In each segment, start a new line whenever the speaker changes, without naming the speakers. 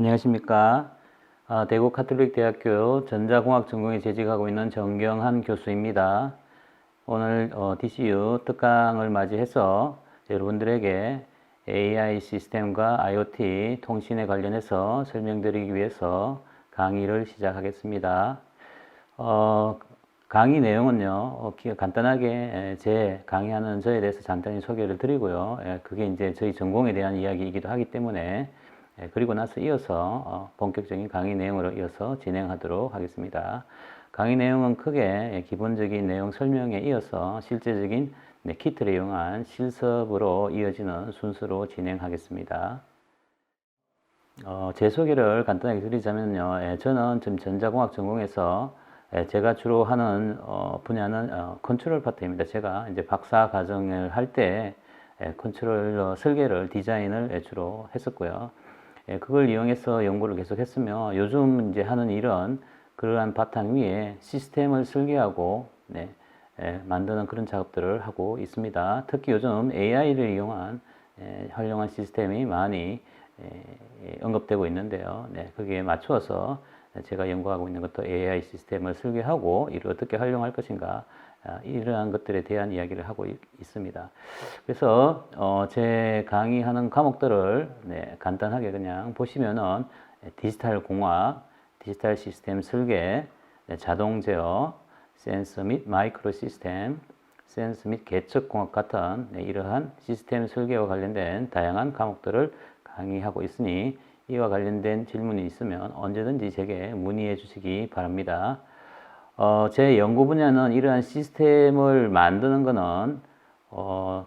안녕하십니까. 대구 카톨릭대학교 전자공학 전공에 재직하고 있는 정경한 교수입니다. 오늘 DCU 특강을 맞이해서 여러분들에게 AI 시스템과 IoT 통신에 관련해서 설명드리기 위해서 강의를 시작하겠습니다. 강의 내용은요, 간단하게 제 강의하는 저에 대해서 간단히 소개를 드리고요. 그게 이제 저희 전공에 대한 이야기이기도 하기 때문에 그리고 나서 이어서 본격적인 강의 내용으로 이어서 진행하도록 하겠습니다. 강의 내용은 크게 기본적인 내용 설명에 이어서 실제적인 키트를 이용한 실습으로 이어지는 순서로 진행하겠습니다. 제 소개를 간단하게 드리자면요. 저는 지금 전자공학 전공에서 제가 주로 하는 분야는 컨트롤 파트입니다. 제가 이제 박사 과정을 할 때 컨트롤러 설계를 디자인을 주로 했었고요. 그걸 이용해서 연구를 계속 했으며 요즘 이제 하는 일은 그러한 바탕 위에 시스템을 설계하고 만드는 그런 작업들을 하고 있습니다. 특히 요즘 AI를 이용한 훌륭한 시스템이 많이 언급되고 있는데요. 거기에 맞추어서 제가 연구하고 있는 것도 AI 시스템을 설계하고 이를 어떻게 활용할 것인가 이러한 것들에 대한 이야기를 하고 있습니다. 그래서 제 강의하는 과목들을 간단하게 그냥 보시면은 디지털 공학, 디지털 시스템 설계, 자동 제어, 센서 및 마이크로 시스템, 센서 및 계측공학 같은 이러한 시스템 설계와 관련된 다양한 과목들을 강의하고 있으니 이와 관련된 질문이 있으면 언제든지 제게 문의해 주시기 바랍니다. 제 연구 분야는 이러한 시스템을 만드는 것은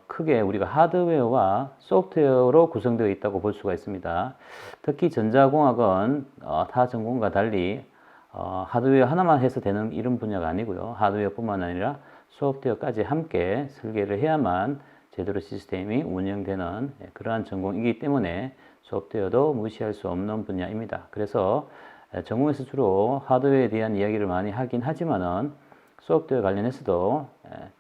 크게 우리가 하드웨어와 소프트웨어로 구성되어 있다고 볼 수가 있습니다. 특히 전자공학은 타 전공과 달리 하드웨어 하나만 해서 되는 이런 분야가 아니고요. 하드웨어뿐만 아니라 소프트웨어까지 함께 설계를 해야만 제대로 시스템이 운영되는 그러한 전공이기 때문에 소프트웨어도 무시할 수 없는 분야입니다. 그래서 전공에서 주로 하드웨어에 대한 이야기를 많이 하긴 하지만은 소프트웨어 관련해서도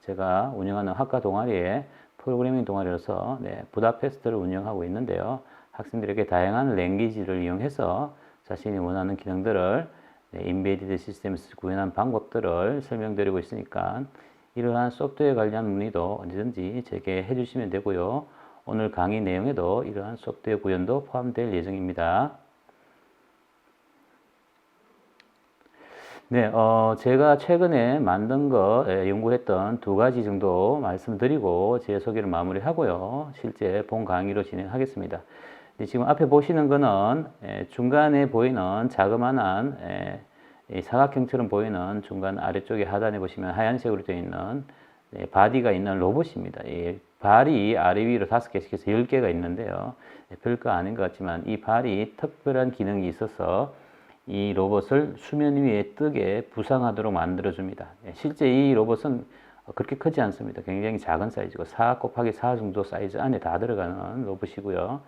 제가 운영하는 학과 동아리에 프로그래밍 동아리로서 부다페스트를 운영하고 있는데요. 학생들에게 다양한 랭귀지를 이용해서 자신이 원하는 기능들을 인베디드 시스템에서 구현한 방법들을 설명드리고 있으니까 이러한 소프트웨어 관련 문의도 언제든지 제게 해주시면 되고요. 오늘 강의 내용에도 이러한 소프트웨어 구현도 포함될 예정입니다. 제가 최근에 만든 연구했던 두 가지 정도 말씀드리고 제 소개를 마무리하고요. 실제 본 강의로 진행하겠습니다. 지금 앞에 보시는 거는 중간에 보이는 자그마한 사각형처럼 보이는 중간 아래쪽에 하단에 보시면 하얀색으로 되어 있는 바디가 있는 로봇입니다. 발이 아래 위로 5개씩 해서 10개가 있는데요. 별거 아닌 것 같지만 이 발이 특별한 기능이 있어서 이 로봇을 수면 위에 뜨게 부상하도록 만들어줍니다. 실제 이 로봇은 그렇게 크지 않습니다. 굉장히 작은 사이즈고 4 곱하기 4 정도 사이즈 안에 다 들어가는 로봇이고요.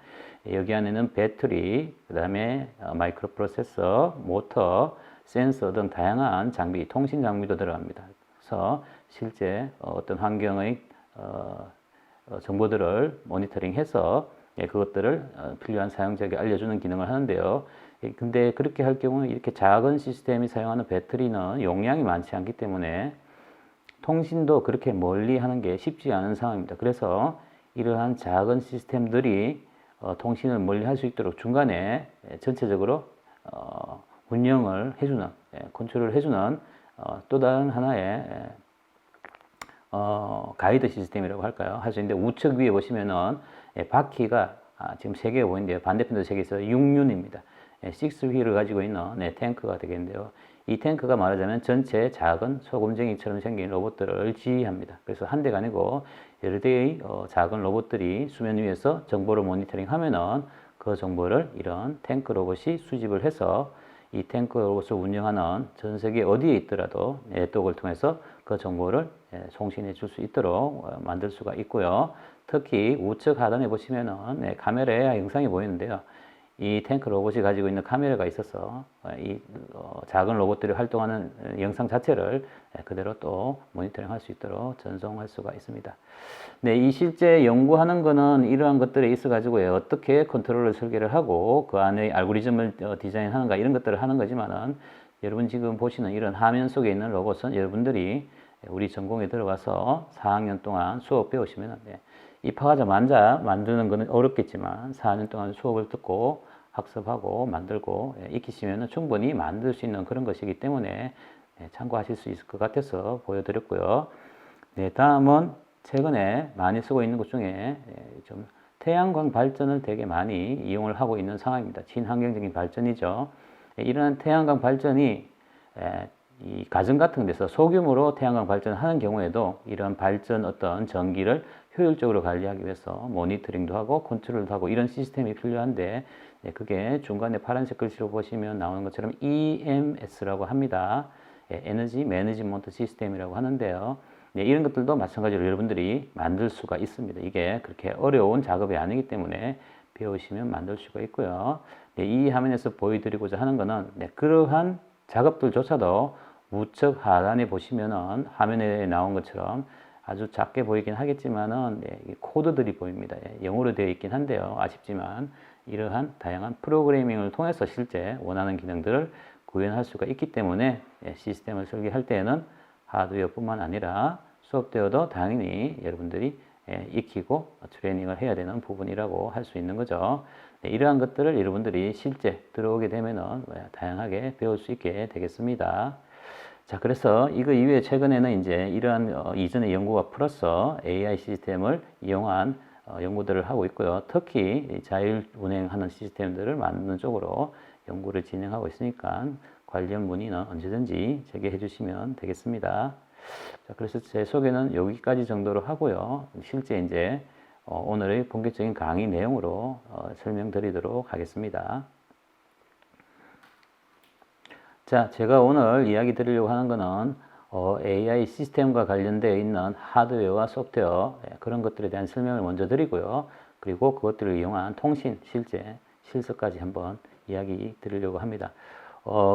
여기 안에는 배터리, 그 다음에 마이크로 프로세서, 모터, 센서 등 다양한 장비, 통신 장비도 들어갑니다. 그래서 실제 어떤 환경의 정보들을 모니터링해서 그것들을 필요한 사용자에게 알려주는 기능을 하는데요. 근데 그렇게 할 경우는 이렇게 작은 시스템이 사용하는 배터리는 용량이 많지 않기 때문에 통신도 그렇게 멀리 하는 게 쉽지 않은 상황입니다. 그래서 이러한 작은 시스템들이 통신을 멀리 할 수 있도록 중간에 전체적으로 운영을 해주는, 컨트롤을 해주는 또 다른 하나의 가이드 시스템이라고 할까요? 할 수 있는데 우측 위에 보시면은 바퀴가 지금 3개가 보이는데요. 반대편도 3개 있어요. 6륜입니다. 6휠을 가지고 있는 탱크가 되겠는데요. 이 탱크가 말하자면 전체 작은 소금쟁이처럼 생긴 로봇들을 지휘합니다. 그래서 한 대가 아니고 여러 대의 작은 로봇들이 수면 위에서 정보를 모니터링 하면은 그 정보를 이런 탱크 로봇이 수집을 해서 이 탱크 로봇을 운영하는 전 세계 어디에 있더라도 네트워크를 통해서 그 정보를 송신해 줄 수 있도록 만들 수가 있고요. 특히 우측 하단에 보시면은 카메라에 영상이 보이는데요. 이 탱크 로봇이 가지고 있는 카메라가 있어서 이 작은 로봇들이 활동하는 영상 자체를 그대로 또 모니터링 할 수 있도록 전송할 수가 있습니다. 네, 이 실제 연구하는 거는 이러한 것들에 있어 가지고요, 어떻게 컨트롤러 설계를 하고 그 안에 알고리즘을 디자인하는가 이런 것들을 하는 거지만은, 여러분 지금 보시는 이런 화면 속에 있는 로봇은 여러분들이 우리 전공에 들어가서 4학년 동안 수업 배우시면, 입학하자 마자 만드는 거는 어렵겠지만 4년 동안 수업을 듣고 학습하고 만들고 익히시면 충분히 만들 수 있는 그런 것이기 때문에 참고하실 수 있을 것 같아서 보여드렸고요. 네, 다음은 최근에 많이 쓰고 있는 것 중에 좀 태양광 발전을 되게 많이 이용을 하고 있는 상황입니다. 친환경적인 발전이죠. 이러한 태양광 발전이 이 가정 같은 데서 소규모로 태양광 발전을 하는 경우에도 이런 발전 어떤 전기를 효율적으로 관리하기 위해서 모니터링도 하고 컨트롤도 하고 이런 시스템이 필요한데, 그게 중간에 파란색 글씨로 보시면 나오는 것처럼 EMS라고 합니다. 에너지 매니지먼트 시스템이라고 하는데요. 이런 것들도 마찬가지로 여러분들이 만들 수가 있습니다. 이게 그렇게 어려운 작업이 아니기 때문에 배우시면 만들 수가 있고요. 이 화면에서 보여드리고자 하는 것은 그러한 작업들조차도 우측 하단에 보시면은 화면에 나온 것처럼 아주 작게 보이긴 하겠지만은 코드들이 보입니다. 영어로 되어 있긴 한데요. 아쉽지만 이러한 다양한 프로그래밍을 통해서 실제 원하는 기능들을 구현할 수가 있기 때문에 시스템을 설계할 때에는 하드웨어뿐만 아니라 소프트웨어도 당연히 여러분들이 익히고 트레이닝을 해야 되는 부분이라고 할 수 있는 거죠. 이러한 것들을 여러분들이 실제 들어오게 되면은 다양하게 배울 수 있게 되겠습니다. 자, 그래서 이거 이외에 최근에는 이제 이러한 이전의 연구가 플러스 AI 시스템을 이용한 연구들을 하고 있고요. 특히 자율 운행하는 시스템들을 만드는 쪽으로 연구를 진행하고 있으니까 관련 문의는 언제든지 제기해 주시면 되겠습니다. 자, 그래서 제 소개는 여기까지 정도로 하고요. 실제 이제 오늘의 본격적인 강의 내용으로 설명드리도록 하겠습니다. 자, 제가 오늘 이야기 드리려고 하는 거는 AI 시스템과 관련되어 있는 하드웨어와 소프트웨어, 그런 것들에 대한 설명을 먼저 드리고요. 그리고 그것들을 이용한 통신, 실제 실습까지 한번 이야기 드리려고 합니다.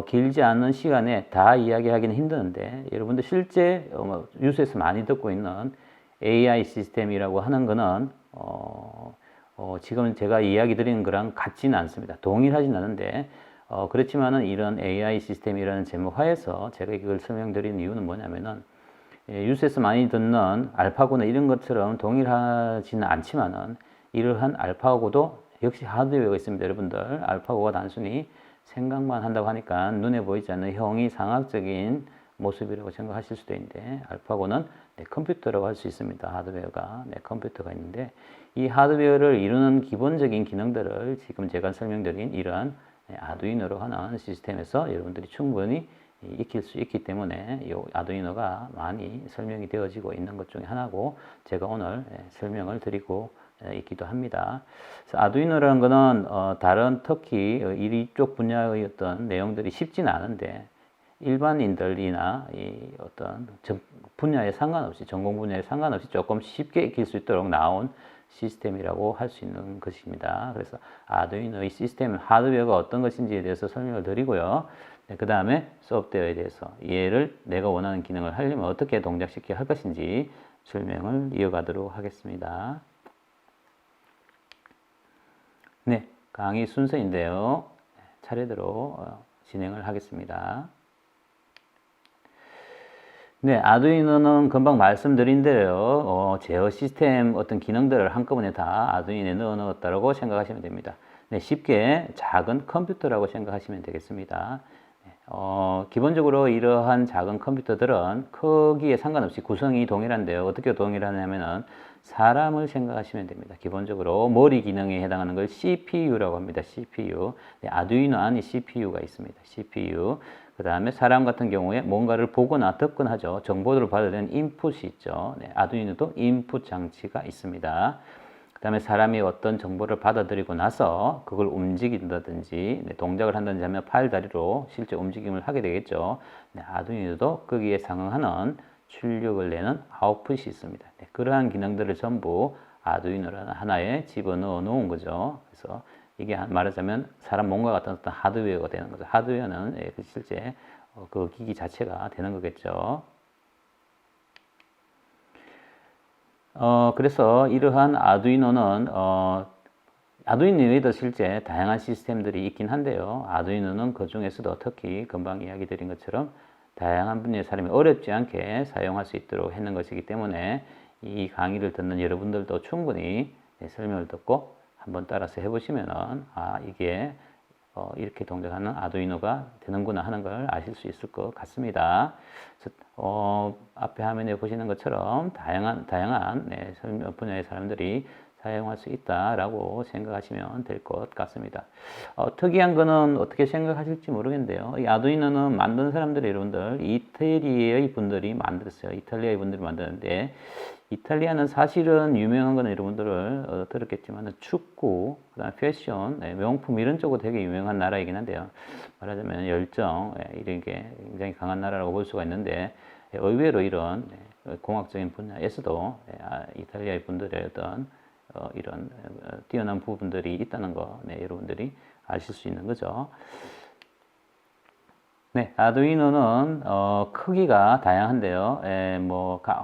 길지 않은 시간에 다 이야기하기는 힘드는데, 여러분들 실제 뉴스에서 많이 듣고 있는 AI 시스템이라고 하는 거는 지금 제가 이야기 드리는 거랑 같지는 않습니다. 동일하진 않은데, 그렇지만은 이런 AI 시스템이라는 제목 하에서 제가 이걸 설명드리는 이유는 뭐냐면은, 뉴스에서 많이 듣는 알파고나 이런 것처럼 동일하지는 않지만은, 이러한 알파고도 역시 하드웨어가 있습니다. 여러분들, 알파고가 단순히 생각만 한다고 하니까 눈에 보이지 않는 형이상학적인 모습이라고 생각하실 수도 있는데, 알파고는 컴퓨터라고 할 수 있습니다. 하드웨어가 컴퓨터가 있는데, 이 하드웨어를 이루는 기본적인 기능들을 지금 제가 설명드린 이러한 아두이노로 하는 시스템에서 여러분들이 충분히 익힐 수 있기 때문에 이 아두이노가 많이 설명이 되어지고 있는 것 중에 하나고, 제가 오늘 설명을 드리고 있기도 합니다. 아두이노라는 것은 다른 특히 이쪽 분야의 어떤 내용들이 쉽지는 않은데, 일반인들이나 이 어떤 분야에 상관없이, 전공 분야에 상관없이 조금 쉽게 익힐 수 있도록 나온 시스템이라고 할 수 있는 것입니다. 그래서 아두이노의 시스템, 하드웨어가 어떤 것인지에 대해서 설명을 드리고요. 그 다음에 소프트웨어에 대해서, 얘를 내가 원하는 기능을 하려면 어떻게 동작시켜야 할 것인지 설명을 이어가도록 하겠습니다. 네, 강의 순서인데요. 차례대로 진행을 하겠습니다. 네, 아두이노는 금방 말씀드린 대로 제어 시스템 어떤 기능들을 한꺼번에 다 아두이노에 넣었다고 생각하시면 됩니다. 네, 쉽게 작은 컴퓨터라고 생각하시면 되겠습니다. 기본적으로 이러한 작은 컴퓨터들은 크기에 상관없이 구성이 동일한데요. 어떻게 동일하냐면은 사람을 생각하시면 됩니다. 기본적으로 머리 기능에 해당하는 걸 CPU라고 합니다. CPU. 네, 아두이노 안에 CPU가 있습니다. CPU. 그 다음에 사람 같은 경우에 뭔가를 보거나 듣거나 하죠. 정보를 받아야 되는 인풋이 있죠. 네, 아두이노도 인풋 장치가 있습니다. 그 다음에 사람이 어떤 정보를 받아들이고 나서 그걸 움직인다든지 동작을 한다든지 하면 팔, 다리로 실제 움직임을 하게 되겠죠. 네, 아두이노도 거기에 상응하는 출력을 내는 아웃풋이 있습니다. 네, 그러한 기능들을 전부 아두이노라는 하나에 집어넣어 놓은 거죠. 그래서 이게 말하자면 사람 몸과 같은 어떤 하드웨어가 되는 거죠. 하드웨어는 실제 그 기기 자체가 되는 거겠죠. 그래서 이러한 아두이노는 아두이노에도 실제 다양한 시스템들이 있긴 한데요. 아두이노는 그 중에서도 특히 금방 이야기 드린 것처럼 다양한 분야의 사람이 어렵지 않게 사용할 수 있도록 했는 것이기 때문에 이 강의를 듣는 여러분들도 충분히 설명을 듣고 한번 따라서 해보시면은 이게 이렇게 동작하는 아두이노가 되는구나 하는 걸 아실 수 있을 것 같습니다. 그래서, 앞에 화면에 보시는 것처럼 다양한 분야의 사람들이 사용할 수 있다라고 생각하시면 될 것 같습니다. 특이한 거는 어떻게 생각하실지 모르겠는데요. 이 아두이노는 만든 사람들이 여러분들 이태리의 분들이 만들었어요. 이탈리아의 분들이 만드는데 이탈리아는 사실은 유명한 거는 여러분들을 들었겠지만 축구, 그다음 패션, 명품 이런 쪽으로 되게 유명한 나라이긴 한데요. 말하자면 열정 이런 게 굉장히 강한 나라라고 볼 수가 있는데 의외로 이런 공학적인 분야에서도 이탈리아의 분들의 어떤 이런 뛰어난 부분들이 있다는 거 여러분들이 아실 수 있는 거죠. 네, 아두이노는 크기가 다양한데요.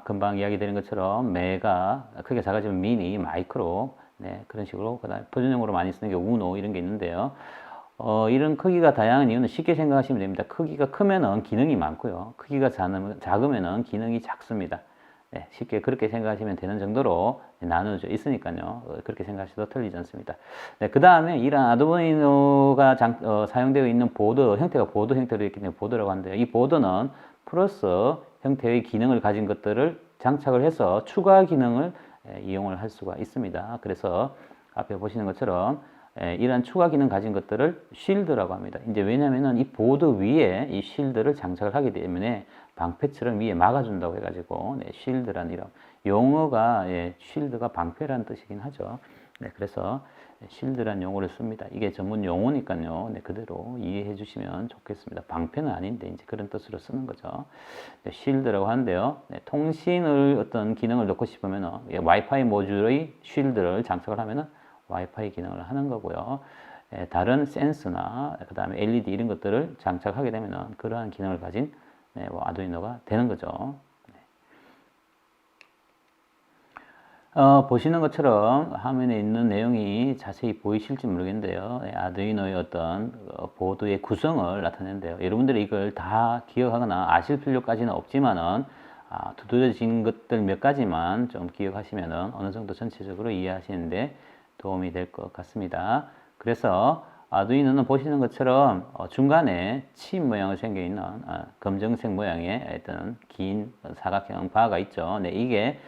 금방 이야기 드린 것처럼 메가, 크기가 작아지면 미니, 마이크로, 그런 식으로 그다음 표준용으로 많이 쓰는 게 우노 이런 게 있는데요. 이런 크기가 다양한 이유는 쉽게 생각하시면 됩니다. 크기가 크면은 기능이 많고요. 크기가 작으면은 기능이 작습니다. 쉽게 그렇게 생각하시면 되는 정도로 나누어져 있으니까요. 그렇게 생각하셔도 틀리지 않습니다. 그 다음에 이런 아두이노가 사용되어 있는 보드 형태가 보드 형태로 있기 때문에 보드라고 하는데요. 이 보드는 플러스 형태의 기능을 가진 것들을 장착을 해서 추가 기능을 이용을 할 수가 있습니다. 그래서 앞에 보시는 것처럼 이러한 추가 기능 가진 것들을 쉴드라고 합니다. 이제 왜냐면은 이 보드 위에 이 쉴드를 장착을 하기 때문에 방패처럼 위에 막아준다고 해가지고 쉴드라는 이런 용어가 쉴드가 방패라는 뜻이긴 하죠. 그래서 쉴드라는 용어를 씁니다. 이게 전문 용어니까요. 그대로 이해해 주시면 좋겠습니다. 방패는 아닌데 이제 그런 뜻으로 쓰는 거죠. 쉴드라고 하는데요. 통신을 어떤 기능을 넣고 싶으면 와이파이 모듈의 쉴드를 장착을 하면은 와이파이 기능을 하는 거고요. 다른 센서나 그 다음에 LED 이런 것들을 장착하게 되면 그러한 기능을 가진 아두이노가 되는 거죠. 보시는 것처럼 화면에 있는 내용이 자세히 보이실지 모르겠는데요. 아두이노의 어떤 보드의 구성을 나타내는데요. 여러분들이 이걸 다 기억하거나 아실 필요까지는 없지만은 두드러진 것들 몇 가지만 좀 기억하시면은 어느 정도 전체적으로 이해하시는데 도움이 될 것 같습니다. 그래서 아두이노는 보시는 것처럼 중간에 칩 모양으로 생겨 있는 검정색 모양의 어떤 긴 사각형 바가 있죠. 이게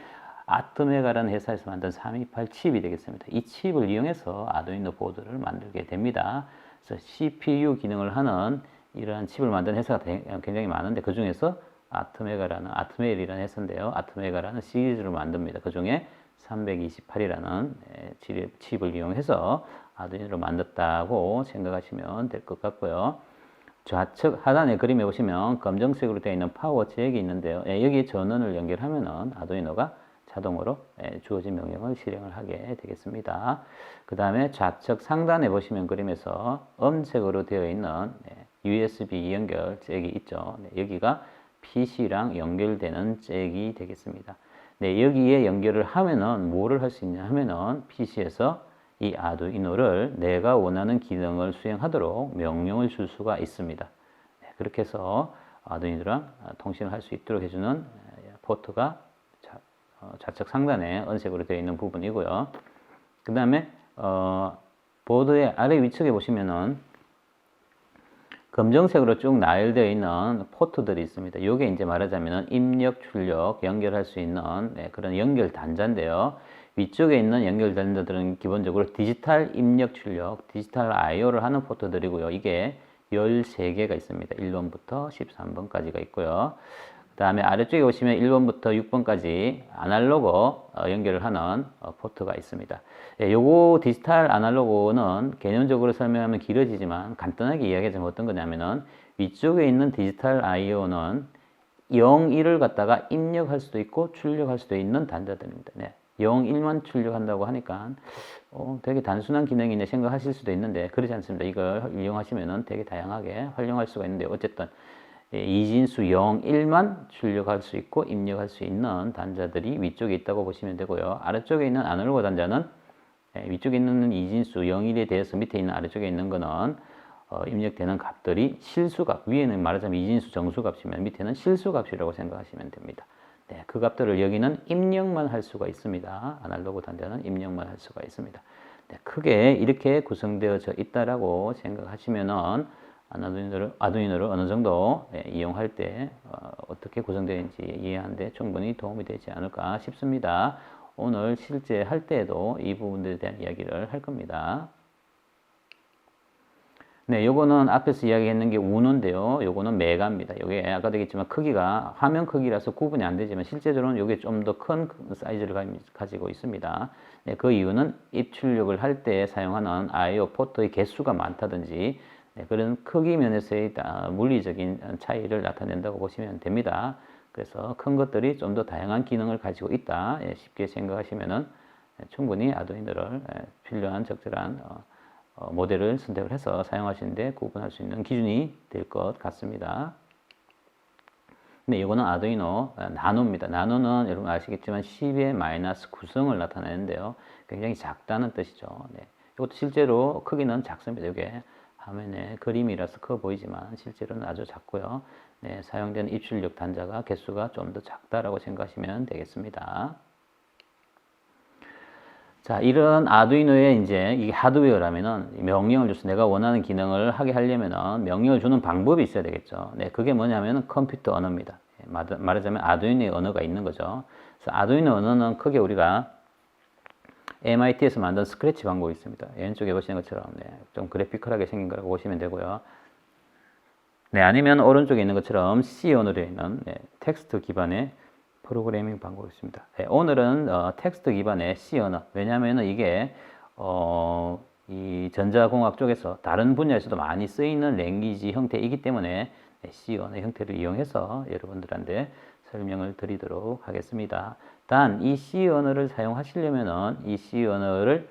아트메가라는 회사에서 만든 328 칩이 되겠습니다. 이 칩을 이용해서 아두이노 보드를 만들게 됩니다. 그래서 CPU 기능을 하는 이러한 칩을 만든 회사가 굉장히 많은데 그 중에서 아트메일이라는 회사인데요. 아트메가라는 시리즈를 만듭니다. 그 중에 328이라는 칩을 이용해서 아두이노를 만들었다고 생각하시면 될 것 같고요. 좌측 하단의 그림에 보시면 검정색으로 되어 있는 파워 잭이 있는데요. 여기 전원을 연결하면 아두이노가 자동으로 주어진 명령을 실행을 하게 되겠습니다. 그 다음에 좌측 상단에 보시면 그림에서 음색으로 되어 있는 USB 연결 잭이 있죠. 여기가 PC랑 연결되는 잭이 되겠습니다. 여기에 연결을 하면은 뭐를 할 수 있냐 하면은 PC에서 이 아두이노를 내가 원하는 기능을 수행하도록 명령을 줄 수가 있습니다. 그렇게 해서 아두이노랑 통신을 할 수 있도록 해주는 포트가 좌측 상단에 은색으로 되어 있는 부분이고요. 그 다음에 보드의 아래 위측에 보시면은 검정색으로 쭉 나열되어 있는 포트들이 있습니다. 이게 이제 말하자면 입력, 출력, 연결할 수 있는 그런 연결 단자인데요. 위쪽에 있는 연결 단자들은 기본적으로 디지털 입력, 출력, 디지털 I/O를 하는 포트들이고요. 이게 13개가 있습니다. 1번부터 13번까지가 있고요. 그 다음에 아래쪽에 보시면 1번부터 6번까지 아날로그 연결을 하는 포트가 있습니다. 요거 디지털 아날로그는 개념적으로 설명하면 길어지지만 간단하게 이야기하자면 어떤 거냐면은 위쪽에 있는 디지털 I/O는 0, 1을 갖다가 입력할 수도 있고 출력할 수도 있는 단자들입니다. 0, 1만 출력한다고 하니까 되게 단순한 기능이네 생각하실 수도 있는데 그렇지 않습니다. 이걸 이용하시면은 되게 다양하게 활용할 수가 있는데 어쨌든 이진수 0, 1만 출력할 수 있고 입력할 수 있는 단자들이 위쪽에 있다고 보시면 되고요. 아래쪽에 있는 아날로그 단자는 위쪽에 있는 이진수 0, 1에 대해서 밑에 있는 아래쪽에 있는 거는 입력되는 값들이 실수값, 위에는 말하자면 이진수 정수값이면 밑에는 실수값이라고 생각하시면 됩니다. 네, 그 값들을 여기는 입력만 할 수가 있습니다. 아날로그 단자는 입력만 할 수가 있습니다. 네, 크게 이렇게 구성되어져 있다라고 생각하시면은 아두이노를 어느 정도 이용할 때 어떻게 구성되는지 이해하는 데 충분히 도움이 되지 않을까 싶습니다. 오늘 실제 할 때에도 이 부분들에 대한 이야기를 할 겁니다. 네, 요거는 앞에서 이야기했는 게 우노인데요. 요거는 메가입니다. 요게 아까도 얘기했지만 크기가 화면 크기라서 구분이 안 되지만 실제로는 요게 좀 더 큰 사이즈를 가지고 있습니다. 네, 그 이유는 입출력을 할 때 사용하는 I/O 포트의 개수가 많다든지 그런 크기 면에서의 물리적인 차이를 나타낸다고 보시면 됩니다. 그래서 큰 것들이 좀 더 다양한 기능을 가지고 있다. 쉽게 생각하시면은 충분히 아두이노를 필요한 적절한 모델을 선택을 해서 사용하시는데 구분할 수 있는 기준이 될 것 같습니다. 네, 이거는 아두이노 나노입니다. 나노는 여러분 아시겠지만 10의 마이너스 9승을 나타내는데요. 굉장히 작다는 뜻이죠. 네, 이것도 실제로 크기는 작습니다. 이게 화면에 그림이라서 커 보이지만 실제로는 아주 작고요. 네, 사용되는 입출력 단자가 개수가 좀 더 작다라고 생각하시면 되겠습니다. 자, 이런 아두이노에 이제 이게 하드웨어라면은 명령을 줘서 내가 원하는 기능을 하게 하려면은 명령을 주는 방법이 있어야 되겠죠. 네, 그게 뭐냐면은 컴퓨터 언어입니다. 말하자면 아두이노의 언어가 있는 거죠. 그래서 아두이노 언어는 크게 우리가 MIT에서 만든 스크래치 방법이 있습니다. 왼쪽에 보시는 것처럼 좀 그래피컬하게 생긴 거라고 보시면 되고요. 네, 아니면 오른쪽에 있는 것처럼 C 언어로 있는 텍스트 기반의 프로그래밍 방법이 있습니다. 네, 오늘은 텍스트 기반의 C 언어. 왜냐하면 이게 이 전자공학 쪽에서 다른 분야에서도 많이 쓰이는 랭귀지 형태이기 때문에 C 언어 형태를 이용해서 여러분들한테 설명을 드리도록 하겠습니다. 단 이 C 언어를 사용하시려면은 이 C 언어를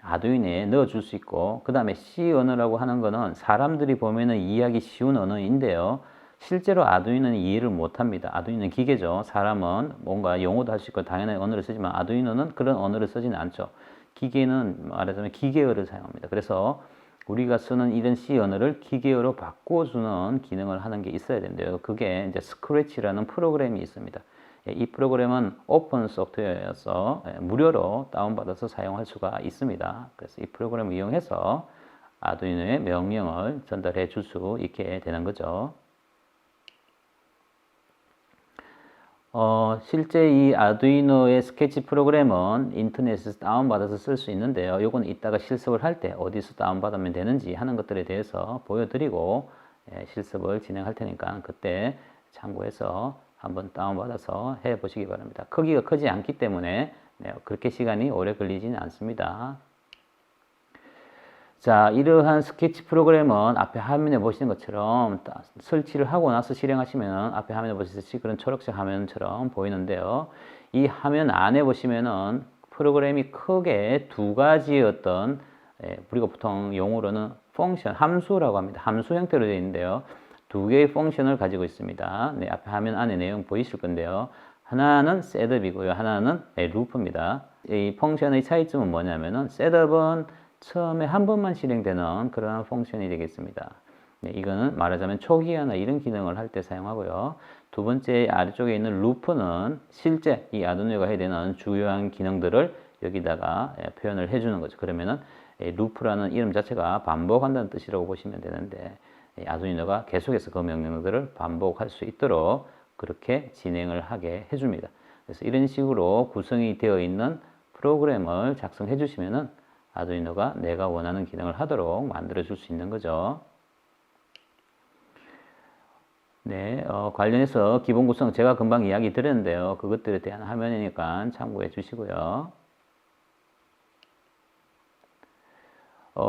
아두이노에 넣어줄 수 있고 그 다음에 C 언어라고 하는 거는 사람들이 보면은 이해하기 쉬운 언어인데요. 실제로 아두이노는 이해를 못합니다. 아두이노는 기계죠. 사람은 뭔가 용어도 할 수 있고 당연히 언어를 쓰지만 아두이노는 그런 언어를 쓰지는 않죠. 기계는 말하자면 기계어를 사용합니다. 그래서 우리가 쓰는 이런 C 언어를 기계어로 바꿔주는 기능을 하는 게 있어야 된대요. 그게 이제 스크래치라는 프로그램이 있습니다. 이 프로그램은 오픈 소프트웨어여서 무료로 다운받아서 사용할 수가 있습니다. 그래서 이 프로그램을 이용해서 아두이노의 명령을 전달해 줄 수 있게 되는 거죠. 실제 이 아두이노의 스케치 프로그램은 인터넷에서 다운받아서 쓸 수 있는데요. 요건 이따가 실습을 할 때 어디서 다운받으면 되는지 하는 것들에 대해서 보여드리고 실습을 진행할 테니까 그때 참고해서 한번 다운받아서 해보시기 바랍니다. 크기가 크지 않기 때문에 그렇게 시간이 오래 걸리지는 않습니다. 자, 이러한 스케치 프로그램은 앞에 화면에 보시는 것처럼 설치를 하고 나서 실행하시면 앞에 화면에 보시듯이 그런 초록색 화면처럼 보이는데요. 이 화면 안에 보시면은 프로그램이 크게 두 가지의 어떤 우리가 보통 용어로는 펑션, 함수라고 합니다. 함수 형태로 되어 있는데요. 두 개의 펑션을 가지고 있습니다. 네, 앞에 화면 안에 내용 보이실 건데요. 하나는 셋업이고요. 하나는 루프입니다. 이 펑션의 차이점은 뭐냐면은 셋업은 처음에 한 번만 실행되는 그런 펑션이 되겠습니다. 네, 이거는 말하자면 초기화나 이런 기능을 할 때 사용하고요. 두 번째 아래쪽에 있는 루프는 실제 이 아두이노가 해야 되는 주요한 기능들을 여기다가 표현을 해주는 거죠. 그러면은 루프라는 이름 자체가 반복한다는 뜻이라고 보시면 되는데 아두이노가 계속해서 그 명령들을 반복할 수 있도록 그렇게 진행을 하게 해줍니다. 그래서 이런 식으로 구성이 되어 있는 프로그램을 작성해 주시면은 아두이노가 내가 원하는 기능을 하도록 만들어 줄 수 있는 거죠. 네, 관련해서 기본 구성 제가 금방 이야기 드렸는데요. 그것들에 대한 화면이니까 참고해 주시고요.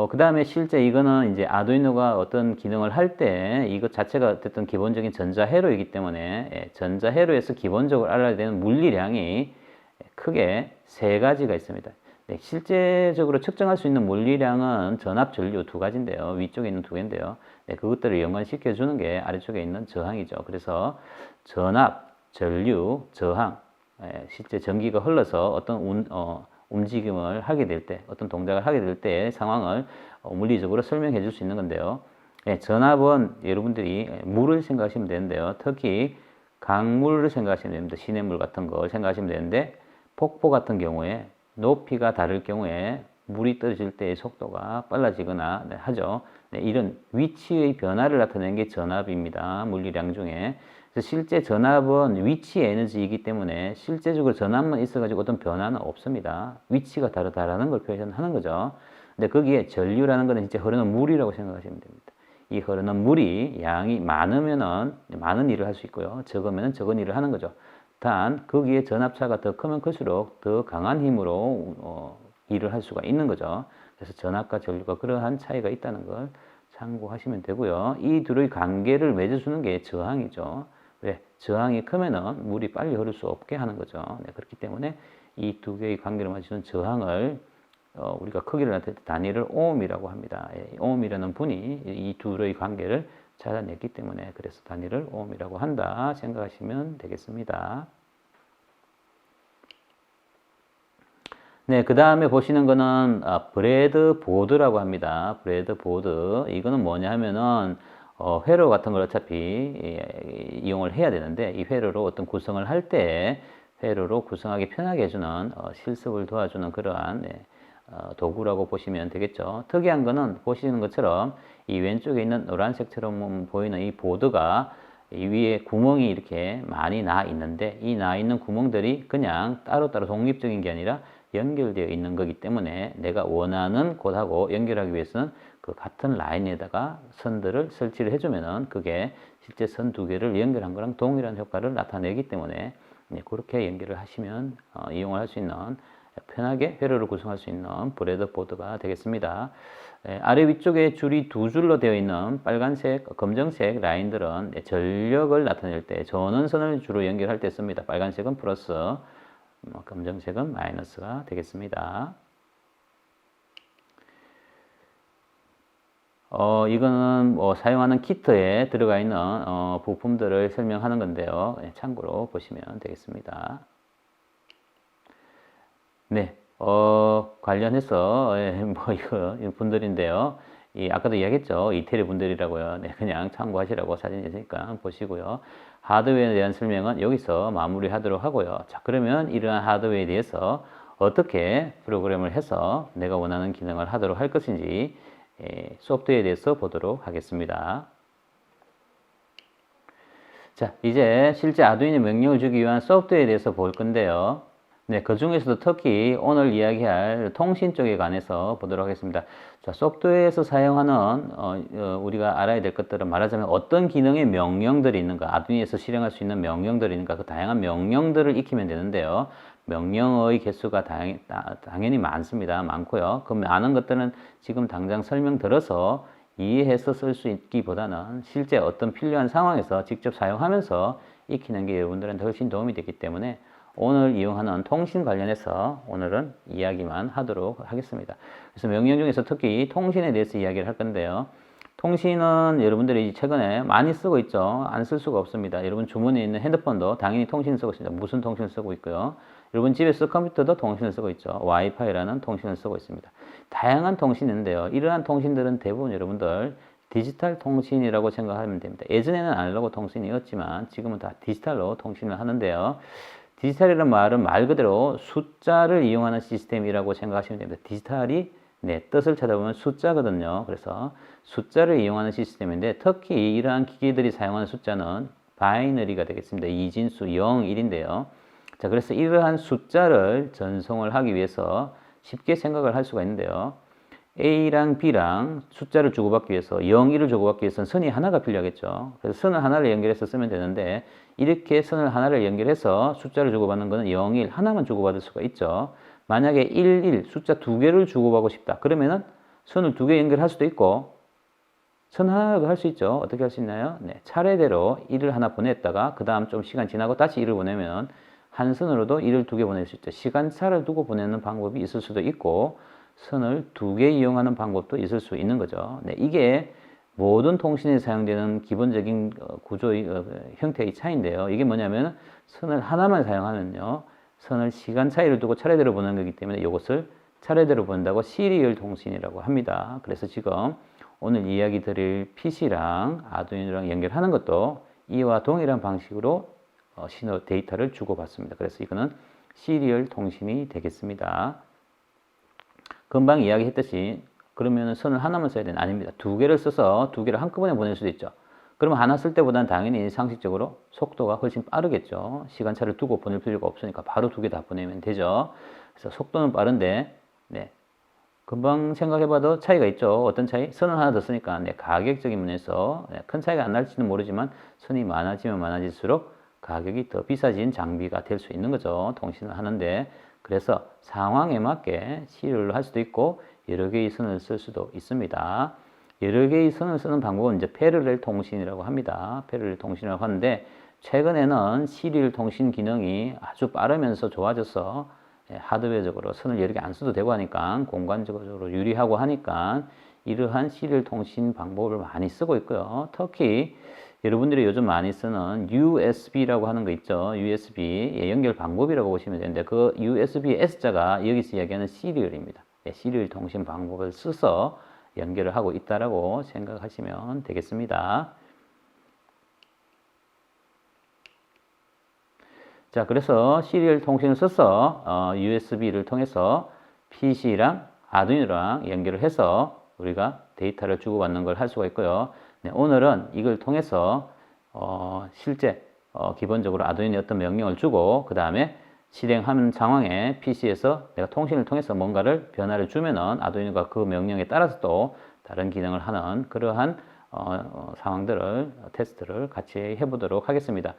그 다음에 실제 이거는 이제 아두이노가 어떤 기능을 할 때 이것 자체가 어쨌든 기본적인 전자회로이기 때문에 전자회로에서 기본적으로 알아야 되는 물리량이 크게 세 가지가 있습니다. 네, 실제적으로 측정할 수 있는 물리량은 전압, 전류 두 가지인데요. 위쪽에 있는 두 개인데요. 네, 그것들을 연관시켜 주는 게 아래쪽에 있는 저항이죠. 그래서 전압, 전류, 저항, 실제 전기가 흘러서 어떤 움직임을 하게 될 때, 어떤 동작을 하게 될 때의 상황을 물리적으로 설명해 줄 수 있는 건데요. 전압은 여러분들이 물을 생각하시면 되는데요. 특히 강물을 생각하시면 됩니다. 시냇물 같은 걸 생각하시면 되는데, 폭포 같은 경우에 높이가 다를 경우에 물이 떨어질 때의 속도가 빨라지거나 하죠. 이런 위치의 변화를 나타내는 게 전압입니다. 물리량 중에. 그래서 실제 전압은 위치 에너지이기 때문에 실제적으로 전압만 있어가지고 어떤 변화는 없습니다. 위치가 다르다라는 걸 표현하는 거죠. 근데 거기에 전류라는 것은 진짜 흐르는 물이라고 생각하시면 됩니다. 이 흐르는 물이 양이 많으면은 많은 일을 할 수 있고요. 적으면은 적은 일을 하는 거죠. 단 거기에 전압차가 더 크면 클수록 더 강한 힘으로 일을 할 수가 있는 거죠. 그래서 전압과 전류가 그러한 차이가 있다는 걸 참고하시면 되고요. 이 둘의 관계를 맺어주는 게 저항이죠. 왜? 저항이 크면은 물이 빨리 흐를 수 없게 하는 거죠. 네, 그렇기 때문에 이 두 개의 관계를 맞추는 저항을 우리가 크기를 나타낼 때 단위를 오음이라고 합니다. 오음이라는 분이 이 둘의 관계를 찾아냈기 때문에 그래서 단위를 오음이라고 한다 생각하시면 되겠습니다. 네, 그 다음에 보시는 거는 브레드 보드라고 합니다. 브레드 보드. 이거는 뭐냐 하면은 회로 같은 걸 어차피 이용을 해야 되는데 이 회로로 어떤 구성을 할 때 회로로 구성하기 편하게 해주는 실습을 도와주는 그러한 도구라고 보시면 되겠죠. 특이한 거는 보시는 것처럼 이 왼쪽에 있는 노란색처럼 보이는 이 보드가 이 위에 구멍이 이렇게 많이 나 있는데 이 나 있는 구멍들이 그냥 따로따로 독립적인 게 아니라 연결되어 있는 거기 때문에 내가 원하는 곳하고 연결하기 위해서는 그 같은 라인에다가 선들을 설치를 해주면은 그게 실제 선 두 개를 연결한 거랑 동일한 효과를 나타내기 때문에 그렇게 연결을 하시면 이용을 할 수 있는 편하게 회로를 구성할 수 있는 브레드 보드가 되겠습니다. 아래 위쪽에 줄이 두 줄로 되어 있는 빨간색, 검정색 라인들은 전력을 나타낼 때 전원선을 주로 연결할 때 씁니다. 빨간색은 플러스, 검정색은 마이너스가 되겠습니다. 이거는 사용하는 키트에 들어가 있는 부품들을 설명하는 건데요. 참고로 보시면 되겠습니다. 네, 관련해서 이거 분들인데요. 아까도 이야기했죠. 이태리 분들이라고요. 네, 그냥 참고하시라고 사진이 있으니까 보시고요. 하드웨어에 대한 설명은 여기서 마무리하도록 하고요. 자, 그러면 이러한 하드웨어에 대해서 어떻게 프로그램을 해서 내가 원하는 기능을 하도록 할 것인지 소프트웨어에 대해서 보도록 하겠습니다. 자, 이제 실제 아두이노 명령을 주기 위한 소프트웨어에 대해서 볼 건데요. 네, 그 중에서도 특히 오늘 이야기할 통신 쪽에 관해서 보도록 하겠습니다. 자, 소프트웨어에서 사용하는 우리가 알아야 될 것들은 말하자면 어떤 기능의 명령들이 있는가, 아두이노에서 실행할 수 있는 명령들이 있는가, 그 다양한 명령들을 익히면 되는데요. 명령의 개수가 당연히 많습니다. 많고요. 그 많은 것들은 지금 당장 설명 들어서 이해해서 쓸 수 있기보다는 실제 어떤 필요한 상황에서 직접 사용하면서 익히는 게 여러분들한테 훨씬 도움이 되기 때문에 오늘 이용하는 통신 관련해서 오늘은 이야기만 하도록 하겠습니다. 그래서 명령 중에서 특히 통신에 대해서 이야기를 할 건데요. 통신은 여러분들이 최근에 많이 쓰고 있죠. 안 쓸 수가 없습니다. 여러분 주머니에 있는 핸드폰도 당연히 통신을 쓰고 있습니다. 무슨 통신을 쓰고 있고요. 여러분 집에서 컴퓨터도 통신을 쓰고 있죠. 와이파이라는 통신을 쓰고 있습니다. 다양한 통신이 있는데요. 이러한 통신들은 대부분 여러분들 디지털 통신이라고 생각하면 됩니다. 예전에는 아날로그 통신이었지만 지금은 다 디지털로 통신을 하는데요. 디지털이라는 말은 말 그대로 숫자를 이용하는 시스템이라고 생각하시면 됩니다. 디지털이 뜻을 찾아보면 숫자거든요. 그래서 숫자를 이용하는 시스템인데 특히 이러한 기계들이 사용하는 숫자는 바이너리가 되겠습니다. 이진수 0, 1인데요. 자, 그래서 이러한 숫자를 전송을 하기 위해서 쉽게 생각을 할 수가 있는데요. A랑 B랑 숫자를 주고받기 위해서 0, 1을 주고받기 위해서는 선이 하나가 필요하겠죠. 그래서 선을 하나를 연결해서 쓰면 되는데 이렇게 선을 하나를 연결해서 숫자를 주고받는 것은 0, 1 하나만 주고받을 수가 있죠. 만약에 1, 1 숫자 두 개를 주고받고 싶다. 그러면은 선을 두 개 연결할 수도 있고 선 하나라도 할 수 있죠. 어떻게 할 수 있나요? 네, 차례대로 1을 하나 보냈다가 그 다음 좀 시간 지나고 다시 1을 보내면 한 선으로도 일을 2개 보낼 수 있죠. 시간차를 두고 보내는 방법이 있을 수도 있고 선을 2개 이용하는 방법도 있을 수 있는 거죠. 네, 이게 모든 통신에 사용되는 기본적인 구조의 형태의 차이인데요. 이게 뭐냐면 선을 하나만 사용하면요. 선을 시간 차이를 두고 차례대로 보는 거기 때문에 이것을 차례대로 본다고 시리얼 통신이라고 합니다. 그래서 지금 오늘 이야기 드릴 PC랑 아두이노랑 연결하는 것도 이와 동일한 방식으로 신호 데이터를 주고받습니다. 그래서 이거는 시리얼 통신이 되겠습니다. 금방 이야기했듯이 그러면 선을 하나만 써야 되는 아닙니다. 2개를 써서 2개를 한꺼번에 보낼 수도 있죠. 그러면 하나 쓸 때보다는 당연히 상식적으로 속도가 훨씬 빠르겠죠. 시간차를 두고 보낼 필요가 없으니까 바로 2개 다 보내면 되죠. 그래서 속도는 빠른데 네. 금방 생각해봐도 차이가 있죠. 어떤 차이? 선을 하나 더 쓰니까 가격적인 면에서 큰 차이가 안 날지는 모르지만 선이 많아지면 많아질수록 가격이 더 비싸진 장비가 될 수 있는 거죠. 통신을 하는데 그래서 상황에 맞게 시리얼로 할 수도 있고 여러 개의 선을 쓸 수도 있습니다. 여러 개의 선을 쓰는 방법은 이제 패러렐 통신이라고 합니다. 패러렐 통신이라고 하는데 최근에는 시리얼 통신 기능이 아주 빠르면서 좋아져서 하드웨어적으로 선을 여러 개 안 써도 되고 하니까 공간적으로 유리하고 하니까 이러한 시리얼 통신 방법을 많이 쓰고 있고요. 특히 여러분들이 요즘 많이 쓰는 USB라고 하는 거 있죠. USB 연결 방법이라고 보시면 되는데 그 USB S자가 여기서 이야기하는 시리얼입니다. 시리얼 통신 방법을 써서 연결을 하고 있다라고 생각하시면 되겠습니다. 자, 그래서 시리얼 통신을 써서 USB를 통해서 PC랑 아두이노랑 연결을 해서 우리가 데이터를 주고받는 걸 할 수가 있고요. 네, 오늘은 이걸 통해서 실제 기본적으로 아두이노에 어떤 명령을 주고 그 다음에 실행하는 상황에 PC에서 내가 통신을 통해서 뭔가를 변화를 주면은 아두이노가 그 명령에 따라서 또 다른 기능을 하는 그러한 상황들을 테스트를 같이 해보도록 하겠습니다.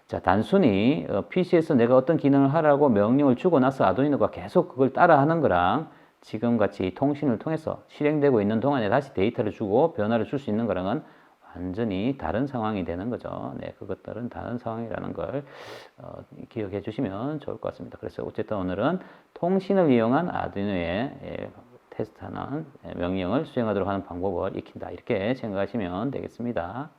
자, 단순히 PC에서 내가 어떤 기능을 하라고 명령을 주고 나서 아두이노가 계속 그걸 따라 하는 거랑 지금같이 통신을 통해서 실행되고 있는 동안에 다시 데이터를 주고 변화를 줄 수 있는 거랑은 완전히 다른 상황이 되는 거죠. 네, 그것들은 다른 상황이라는 걸 기억해 주시면 좋을 것 같습니다. 그래서 어쨌든 오늘은 통신을 이용한 아두이노에 테스트하는 명령을 수행하도록 하는 방법을 익힌다. 이렇게 생각하시면 되겠습니다.